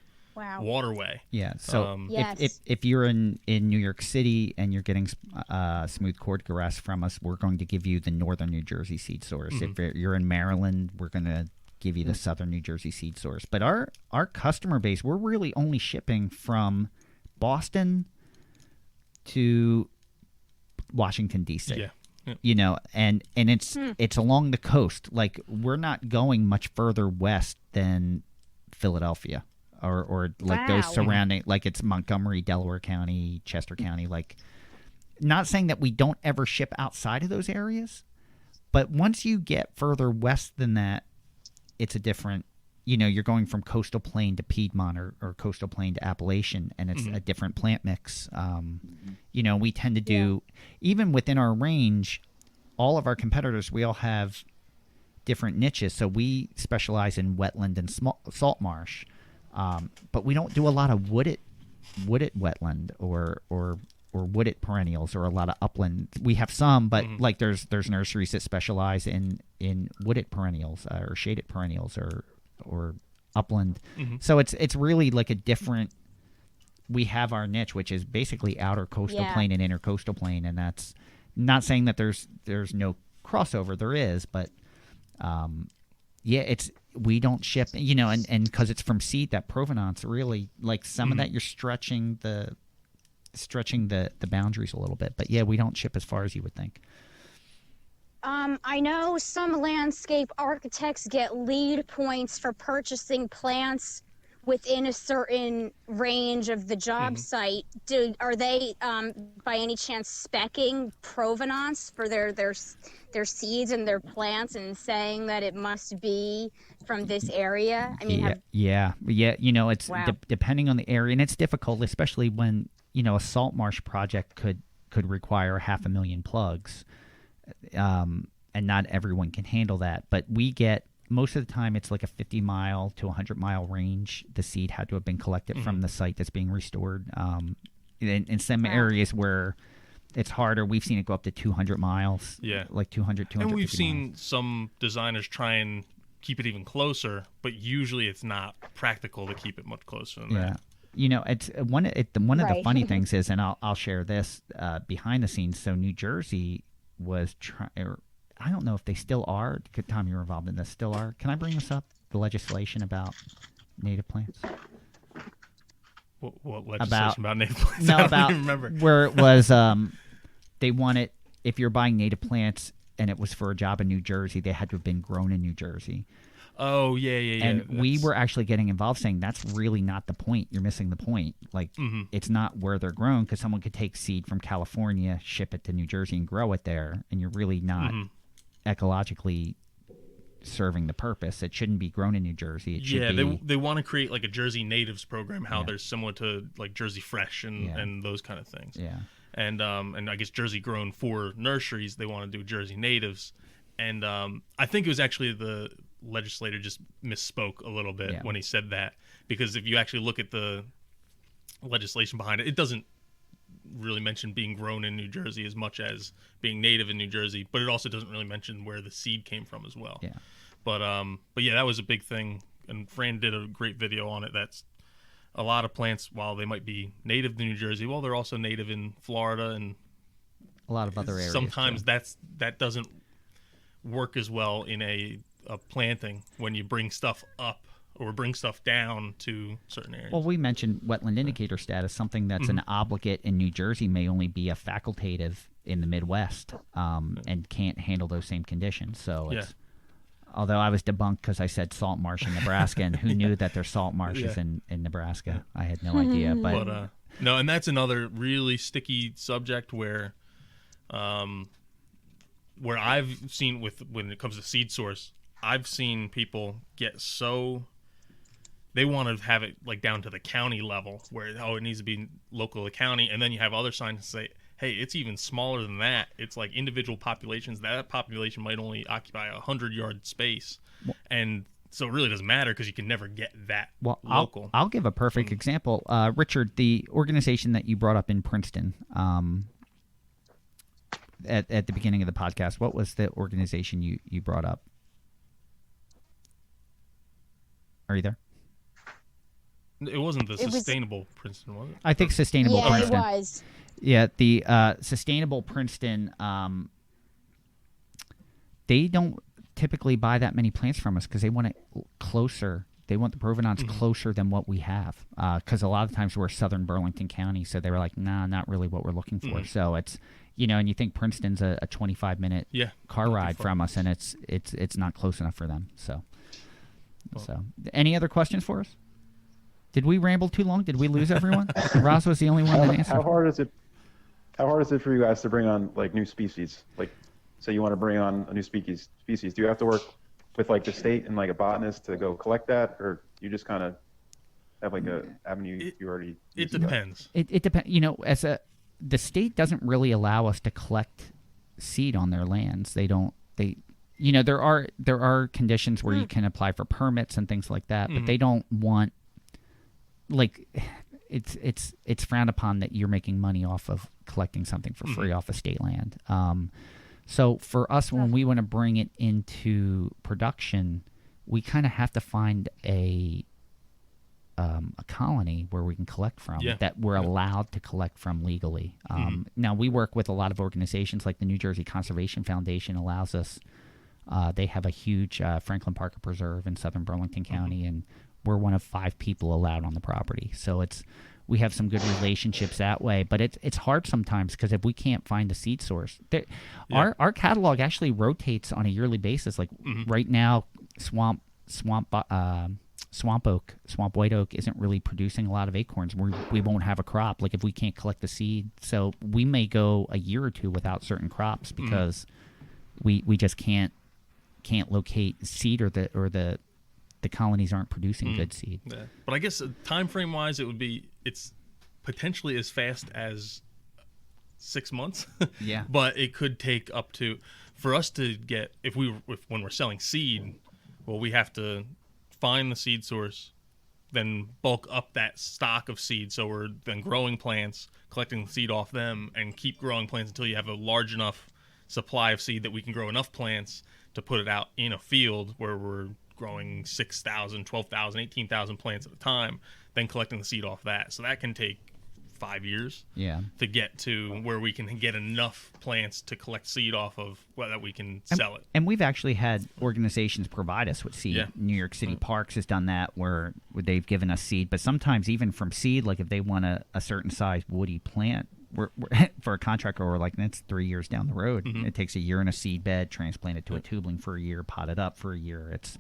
waterway. Yeah. So if you're in New York City and you're getting smooth cordgrass from us, we're going to give you the northern New Jersey seed source. If you're in Maryland, we're going to give you the southern New Jersey seed source. But our customer base, we're really only shipping from Boston to Washington, D.C. Yeah. And it's along the coast. Like, we're not going much further west than Philadelphia or like those surrounding, like it's Montgomery, Delaware County, Chester County. Like, not saying that we don't ever ship outside of those areas, but once you get further west than that, it's a different, you're going from coastal plain to Piedmont or coastal plain to Appalachian, and it's a different plant mix. We tend to do, even within our range, all of our competitors, we all have different niches. So we specialize in wetland and salt marsh, but we don't do a lot of wooded wetland or wooded perennials or a lot of upland. We have some, but like there's nurseries that specialize in wooded perennials or shaded perennials or upland. So it's really like a different, we have our niche, which is basically outer coastal plain and inner coastal plain, and that's not saying that there's no crossover. There is, but we don't ship, and because it's from seed, that provenance really, like some of that you're stretching the boundaries a little bit, but we don't ship as far as you would think. I know some landscape architects get lead points for purchasing plants within a certain range of the job site. Are they by any chance speccing provenance for their seeds and their plants and saying that it must be from this area? I mean, it's depending on the area, and it's difficult, especially when a salt marsh project could require 500,000 plugs. And not everyone can handle that. But we get, most of the time, it's like a 50-mile to 100-mile range. The seed had to have been collected from the site that's being restored. In some areas where it's harder, we've seen it go up to 200 miles. Yeah. Like 250 And we've seen miles. some designers try and keep it even closer, but usually it's not practical to keep it much closer than that. It's one of the funny things is, and I'll share this behind the scenes. So New Jersey was trying, I don't know if they still are. Tom, you're involved in this. Still are. Can I bring this up? The legislation about native plants. What legislation about native plants? No, I don't even remember. Where it was, they wanted, if you're buying native plants, and it was for a job in New Jersey. They had to have been grown in New Jersey. Oh, yeah. And we were actually getting involved saying that's really not the point. You're missing the point. Like, it's not where they're grown, because someone could take seed from California, ship it to New Jersey, and grow it there, and you're really not ecologically serving the purpose. It shouldn't be grown in New Jersey. It should be... they want to create like a Jersey Natives program, how they're similar to like Jersey Fresh and those kind of things. Yeah. And I guess Jersey grown for nurseries, they want to do Jersey Natives. And I think it was actually the legislator just misspoke a little bit when he said that, because if you actually look at the legislation behind it, it doesn't really mention being grown in New Jersey as much as being native in New Jersey, but it also doesn't really mention where the seed came from as well. Yeah. But yeah, that was a big thing, and Fran did a great video on it. That's a lot of plants, while they might be native to New Jersey, well, they're also native in Florida and a lot of other areas. Sometimes that doesn't work as well in a planting when you bring stuff up or bring stuff down to certain areas. Well, we mentioned wetland indicator status. Something that's an obligate in New Jersey may only be a facultative in the Midwest, and can't handle those same conditions. So it's, although I was debunked because I said salt marsh in Nebraska, and who knew that there's salt marshes in Nebraska? I had no idea. But no, and that's another really sticky subject where I've seen when it comes to seed source, I've seen people get so they want to have it like down to the county level where it needs to be local to county, and then you have other signs that say, hey, it's even smaller than that. It's like individual populations. That population might only occupy 100-yard space, and so it really doesn't matter because you can never get that local. I'll give a perfect example. Richard, the organization that you brought up in Princeton at the beginning of the podcast, what was the organization you brought up? Are you there? It wasn't the Sustainable Princeton, was it? I think Sustainable Princeton. Yeah, it was. Yeah, the Sustainable Princeton, they don't typically buy that many plants from us because they want it closer. They want the provenance closer than what we have, because a lot of times we're southern Burlington County, so they were like, nah, not really what we're looking for. So it's, and you think Princeton's a 25-minute car ride from us, and it's not close enough for them. So any other questions for us? Did we ramble too long? Did we lose everyone? Ross was the only one that answered. How hard is it for you guys to bring on like new species? Like, say you want to bring on a new species. Do you have to work with like the state and like a botanist to go collect that, or you just kind of have like a avenue you already? It depends. It depends. The state doesn't really allow us to collect seed on their lands. They don't. There are conditions where you can apply for permits and things like that, but they don't want. Like, it's frowned upon that you're making money off of collecting something for free off of state land. So for us, when we want to bring it into production, we kind of have to find a colony where we can collect from that we're allowed to collect from legally. Now, we work with a lot of organizations like the New Jersey Conservation Foundation allows us. They have a huge Franklin Park Preserve in southern Burlington County, and we're one of 5 people allowed on the property. So we have some good relationships that way, but it's hard sometimes because if we can't find a seed source, our catalog actually rotates on a yearly basis. Like right now, swamp white oak isn't really producing a lot of acorns. We won't have a crop. Like if we can't collect the seed, so we may go a year or two without certain crops because we just can't locate seed or the colonies aren't producing good seed. Yeah. But I guess time frame wise, it's potentially as fast as 6 months. Yeah. But it could take up to, for us to get, when we're selling seed, well, we have to find the seed source, then bulk up that stock of seed. So we're then growing plants, collecting the seed off them, and keep growing plants until you have a large enough supply of seed that we can grow enough plants to put it out in a field where we're growing 6,000, 12,000, 18,000 plants at a time, then collecting the seed off that. So that can take 5 years to get to where we can get enough plants to collect seed off of that we can sell it. And we've actually had organizations provide us with seed. Yeah. New York City Parks has done that where they've given us seed. But sometimes even from seed, like if they want a certain size woody plant, we're for a contractor, we're like, that's 3 years down the road. Mm-hmm. It takes a year in a seed bed, transplant it to a tubling for a year, pot it up for a year. It's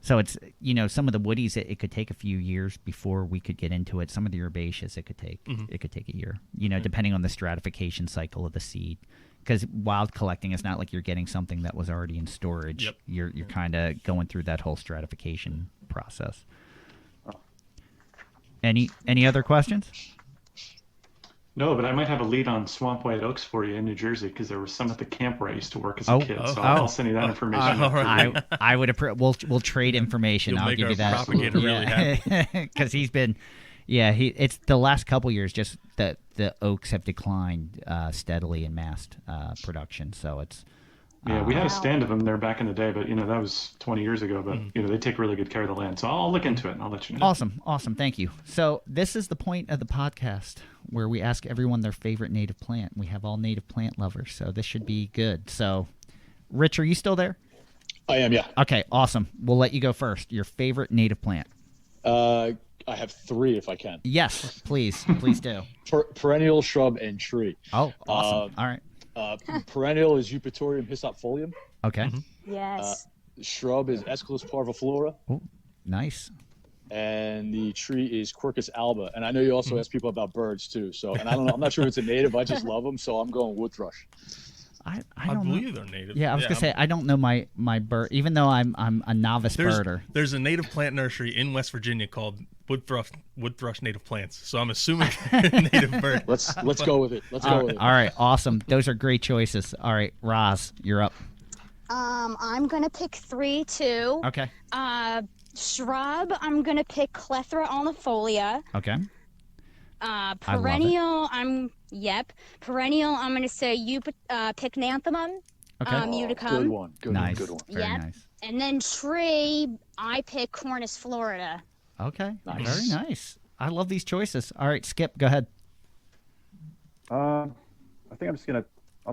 some of the woodies it could take a few years before we could get into it. Some of the herbaceous it could take a year. Depending on the stratification cycle of the seed. Because wild collecting is not like you're getting something that was already in storage. Yep. You're kind of going through that whole stratification process. Any other questions? No, but I might have a lead on swamp white oaks for you in New Jersey because there was some at the camp where I used to work as a kid. So I'll send you that information. all right. I would we'll trade information. You'll I'll make give our you that. propagator really happy. Because he's been, it's the last couple years just that the oaks have declined steadily in mass production. So it's Yeah, we had a stand of them there back in the day, but that was 20 years ago. But they take really good care of the land, so I'll look into it and I'll let you know. Awesome, thank you. So this is the point of the podcast where we ask everyone their favorite native plant. We have all native plant lovers, so this should be good. So, Rich, are you still there? I am, yeah. Okay, awesome. We'll let you go first. Your favorite native plant? I have 3 if I can. Yes, please do. Perennial, shrub, and tree. Oh, awesome. All right. Perennial is Eupatorium hyssopfolium. Okay. Yes. Shrub is Aesculus parviflora. Oh, nice. And the tree is Quercus alba. And I know you also ask people about birds too. So, and I don't know, I'm not sure if it's a native. I just love them, so I'm going wood thrush. I don't believe they're native. Yeah, I was gonna say I don't know my bird, even though I'm a novice birder. There's a native plant nursery in West Virginia called Wood Thrush Native Plants. So I'm assuming native bird. Let's go with it. Let's go with it. All right, awesome. Those are great choices. All right, Roz, you're up. I'm gonna pick 3 too. Okay. Shrub, I'm gonna pick Clethra alnifolia. Okay. Perennial, Perennial, I'm gonna say Pycnanthemum. Okay. Uticum. Good one. Good Nice. one. Good one. Very Yep. nice. And then tree, I pick Cornus Florida. Okay. Nice. Very nice. I love these choices. All right, Skip, go ahead. I think I'll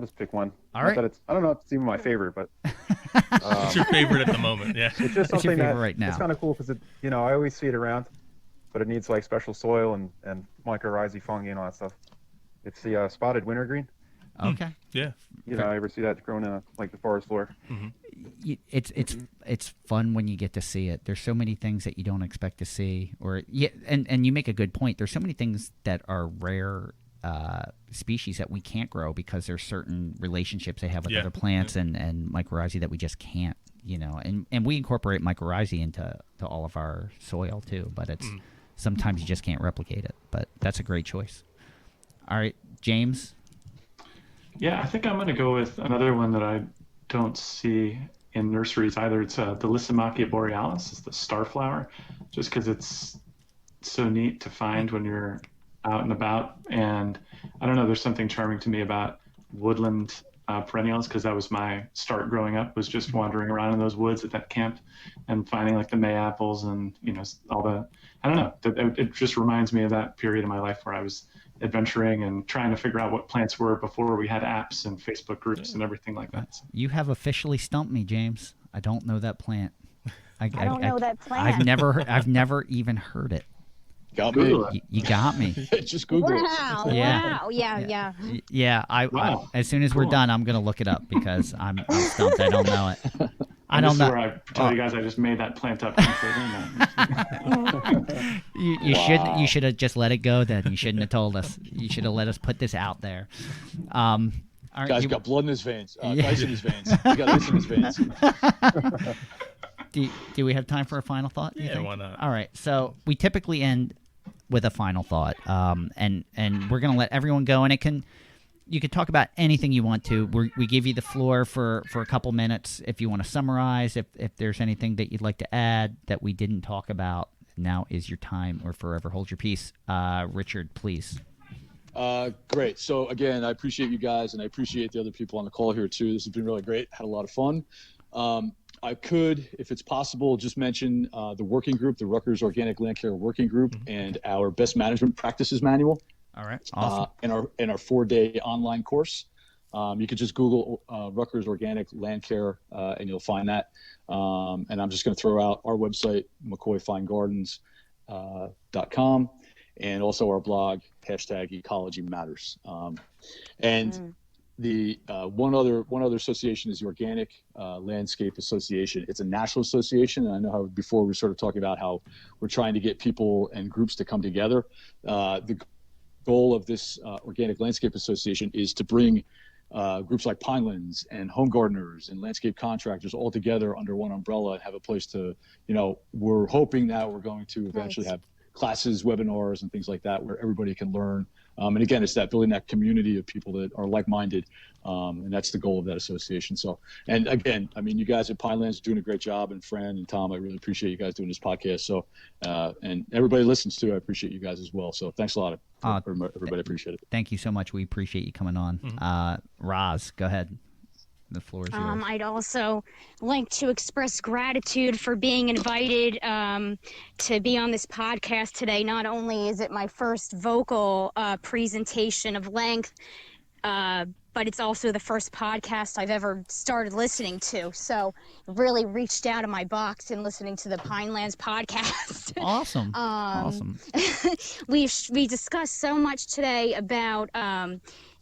just pick one. All Not right. that I don't know if it's even my favorite, but It's your favorite at the moment, yeah. it's just It's your something favorite that right now. it's kind of cool because I always see it around, but it needs like special soil and mycorrhizae, fungi, and all that stuff. It's the spotted wintergreen. Okay. Yeah. I ever see that grown in like the forest floor. It's fun when you get to see it. There's so many things that you don't expect to see, and you make a good point. There's so many things that are rare species that we can't grow because there's certain relationships they have with other plants and mycorrhizae that we just can't. And we incorporate mycorrhizae into all of our soil too, but it's sometimes you just can't replicate it. But that's a great choice. All right, James. Yeah, I think I'm going to go with another one that I don't see in nurseries either. It's the Lysimachia borealis. It's the starflower, just because it's so neat to find when you're out and about. And I don't know, there's something charming to me about woodland perennials, because that was my start growing up, was just wandering around in those woods at that camp and finding like the May apples and all the, I don't know, it just reminds me of that period of my life where I was adventuring and trying to figure out what plants were before we had apps and Facebook groups and everything like that. So. You have officially stumped me, James. I don't know that plant. I don't know that plant. I've never even heard it. Got me. You got me. Just Google Wow. it. Yeah. Wow. Yeah. Yeah. Wow. As soon as we're done, I'm gonna look it up because I'm stumped. I don't know it. I don't know. Where I tell you guys I just made that plant up completely. You should have just let it go then. You shouldn't have told us. You should have let us put this out there. All right, Guy's got blood in his veins. Ice in his veins. He got ice in his veins. Do we have time for a final thought? Yeah, think? why not? All right. So we typically end with a final thought, and we're gonna let everyone go, and you can talk about anything you want to. We give you the floor for a couple minutes if you want to summarize. If there's anything that you'd like to add that we didn't talk about, now is your time, or forever hold your peace. Richard, please. Great. So again, I appreciate you guys, and I appreciate the other people on the call here too. This has been really great. Had a lot of fun. I could, if it's possible, just mention the working group, the Rutgers Organic Land Care Working Group, and our Best Management Practices Manual. All right. Awesome. In our 4-day online course. You could just Google Rutgers Organic Land Care, and you'll find that. And I'm just going to throw out our website, McCoyFineGardens.com. and also our blog, #EcologyMatters. And the one other association is the Organic Landscape Association. It's a national association, and I know how before we were sort of talking about how we're trying to get people and groups to come together. The goal of this Organic Landscape Association is to bring groups like Pinelands and home gardeners and landscape contractors all together under one umbrella and have a place to, we're hoping that we're going to eventually have classes, webinars, and things like that where everybody can learn. And again, it's that building that community of people that are like-minded, and that's the goal of that association. So, and again, I mean, you guys at Pinelands are doing a great job, and Fran and Tom, I really appreciate you guys doing this podcast. So, and everybody listens to, I appreciate you guys as well. So thanks a lot. Everybody appreciate it. Thank you so much. We appreciate you coming on. Roz, go ahead. The floor is yours. I'd also like to express gratitude for being invited to be on this podcast today. Not only is it my first vocal presentation of length, but it's also the first podcast I've ever started listening to. So really reached out of my box in listening to the Pinelands podcast. Awesome. Awesome. We discussed so much today about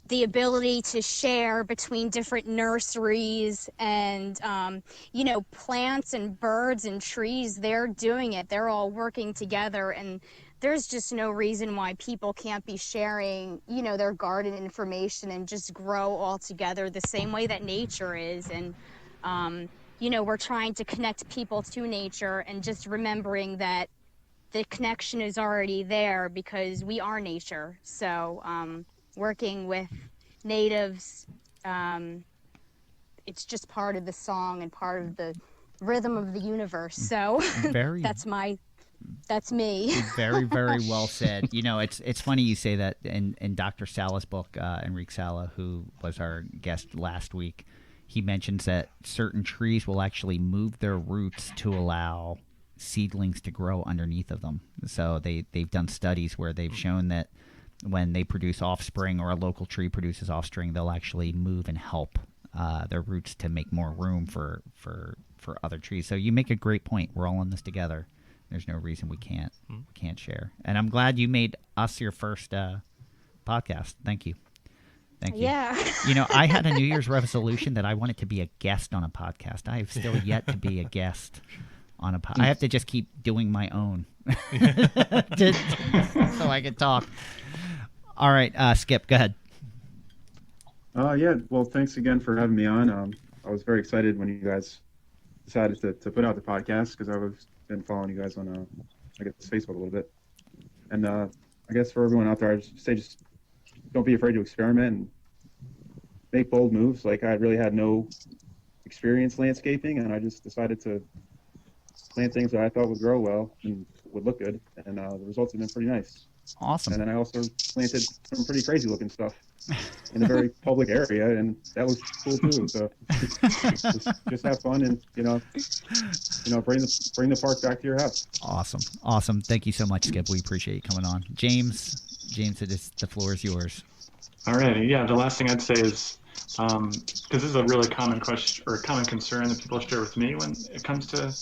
the ability to share between different nurseries and, plants and birds and trees. They're doing it. They're all working together, and there's just no reason why people can't be sharing, their garden information and just grow all together the same way that nature is. And, we're trying to connect people to nature and just remembering that the connection is already there because we are nature. So, working with natives, it's just part of the song and part of the rhythm of the universe. So that's me. Very, very well said. It's funny you say that. In Dr. Sala's book, Enrique Sala, who was our guest last week, he mentions that certain trees will actually move their roots to allow seedlings to grow underneath of them. So they've done studies where they've shown that when they produce offspring, or a local tree produces offspring, they'll actually move and help their roots to make more room for other trees. So you make a great point. We're all in this together. There's no reason we can't share. And I'm glad you made us your first podcast. Thank you. Thank you. Yeah. I had a New Year's resolution that I wanted to be a guest on a podcast. I have still yet to be a guest on a podcast. I have to just keep doing my own so I can talk. All right, Skip, go ahead. Yeah, well, thanks again for having me on. I was very excited when you guys decided to put out the podcast because I've been following you guys on, I guess, Facebook a little bit. And I guess for everyone out there, I just say just don't be afraid to experiment and make bold moves. Like, I really had no experience landscaping, and I just decided to plant things that I thought would grow well and would look good. And the results have been pretty nice. Awesome. And then I also planted some pretty crazy looking stuff in a very public area, and that was cool too. So just have fun and bring the park back to your house. Awesome. Thank you so much, Skip. We appreciate you coming on. James, the floor is yours. All right. Yeah. The last thing I'd say is, because this is a really common question or common concern that people share with me when it comes to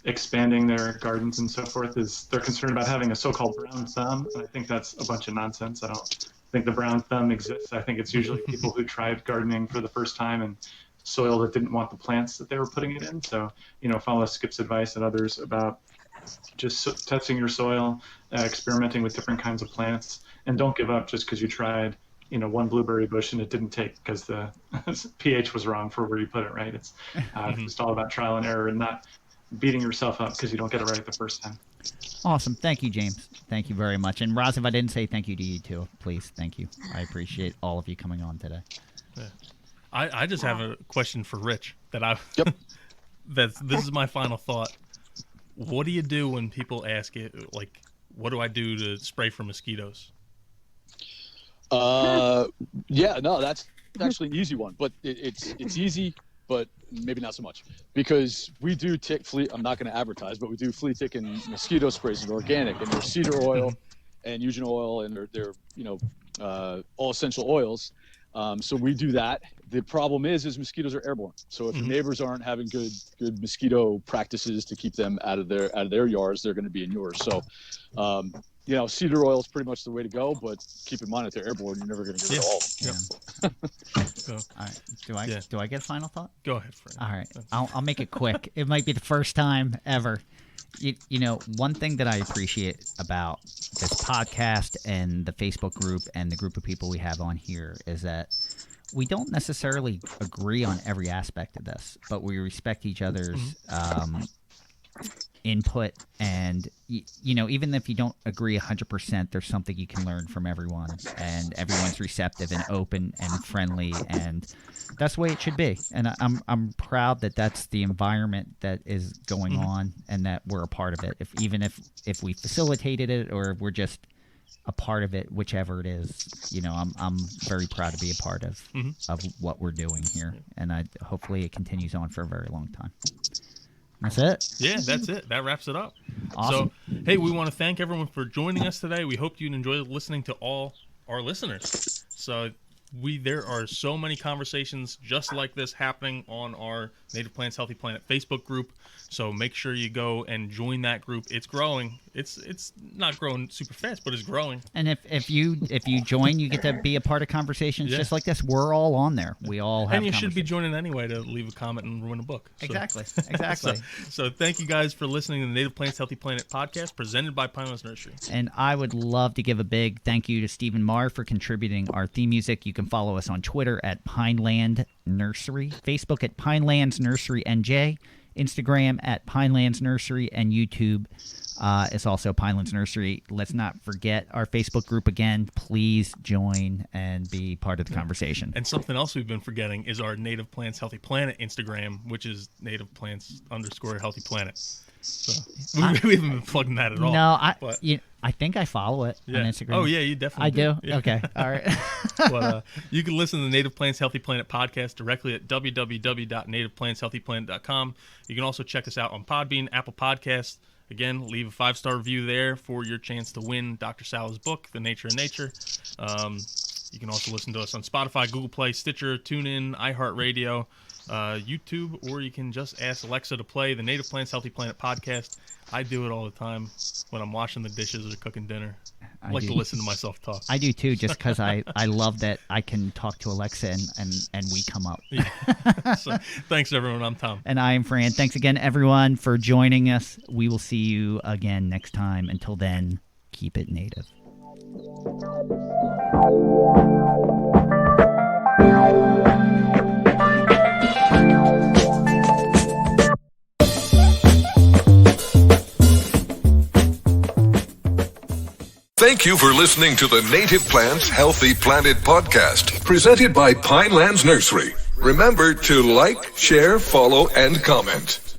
expanding their gardens and so forth, is they're concerned about having a so-called brown thumb. And I think that's a bunch of nonsense. I don't think the brown thumb exists. I think it's usually people who tried gardening for the first time and soil that didn't want the plants that they were putting it in. So, follow Skip's advice and others about just testing your soil, experimenting with different kinds of plants, and don't give up just because you tried one blueberry bush and it didn't take because the pH was wrong for where you put it, right? It's just all about trial and error and not beating yourself up because you don't get it right the first time. Awesome. Thank you, James. Thank you very much. And Roz, if I didn't say thank you to you too, please, thank you. I appreciate all of you coming on today. Yeah. I just have a question for Rich this is my final thought. What do you do when people ask it, like, what do I do to spray for mosquitoes? That's actually an easy one, but it's easy, but maybe not so much, because we do flea. I'm not going to advertise, but we do flea, tick, and mosquito sprays that are organic, and they're cedar oil and eugenol oil, and they're all essential oils. So we do that. The problem is mosquitoes are airborne. So if your neighbors aren't having good mosquito practices to keep them out of their yards, they're going to be in yours. So cedar oil is pretty much the way to go, but keep in mind if they're airborne, you're never going to get rid of all of them. So, All right. Do I get a final thought? go ahead, Fran. All right. I'll make it quick. It might be the first time ever. You know, one thing that I appreciate about this podcast and the Facebook group and the group of people we have on here is that we don't necessarily agree on every aspect of this, but we respect each other's input. And, even if you don't agree 100%, there's something you can learn from everyone. And everyone's receptive and open and friendly. And that's the way it should be. And I'm proud that that's the environment that is going on and that we're a part of it. Even if we facilitated it or we're just a part of it, whichever it is, I'm very proud to be a part of what we're doing here. And hopefully it continues on for a very long time. That's it. Yeah, that's it. That wraps it up. Awesome. So, hey, we want to thank everyone for joining us today. We hope you enjoyed listening to all our listeners. So there are so many conversations just like this happening on our Native Plants Healthy Planet Facebook group. So make sure you go and join that group. It's growing. It's not growing super fast, but it's growing. And if you join, you get to be a part of conversations just like this. We're all on there. We all have. And you should be joining anyway to leave a comment and win a book. So. Exactly. So thank you guys for listening to the Native Plants Healthy Planet podcast presented by Pinelands Nursery. And I would love to give a big thank you to Stephen Marr for contributing our theme music. You can follow us on Twitter at Pineland Nursery, Facebook at Pinelands Nursery NJ, Instagram at Pinelands Nursery, and YouTube is also Pinelands Nursery. Let's not forget our Facebook group again. Please join and be part of the conversation. And something else we've been forgetting is our Native Plants Healthy Planet Instagram, which is Native Plants _ Healthy Planet. So we haven't been plugging that at all. No, I think I follow it on Instagram. Oh, yeah, you definitely I do? Yeah. Okay, all right. But you can listen to the Native Plants Healthy Planet podcast directly at www.nativeplantshealthyplanet.com. You can also check us out on Podbean, Apple Podcasts. Again, leave a 5-star review there for your chance to win Dr. Sal's book, The Nature of Nature. You can also listen to us on Spotify, Google Play, Stitcher, TuneIn, iHeartRadio, YouTube, or you can just ask Alexa to play the Native Plants Healthy Planet podcast. I do it all the time when I'm washing the dishes or cooking dinner. I like to listen to myself talk. I do too, just because I love that I can talk to Alexa and we come up. Yeah. So, thanks, everyone. I'm Tom. And I am Fran. Thanks again, everyone, for joining us. We will see you again next time. Until then, keep it native. Thank you for listening to the Native Plants Healthy Planet podcast, presented by Pinelands Nursery. Remember to like, share, follow, and comment.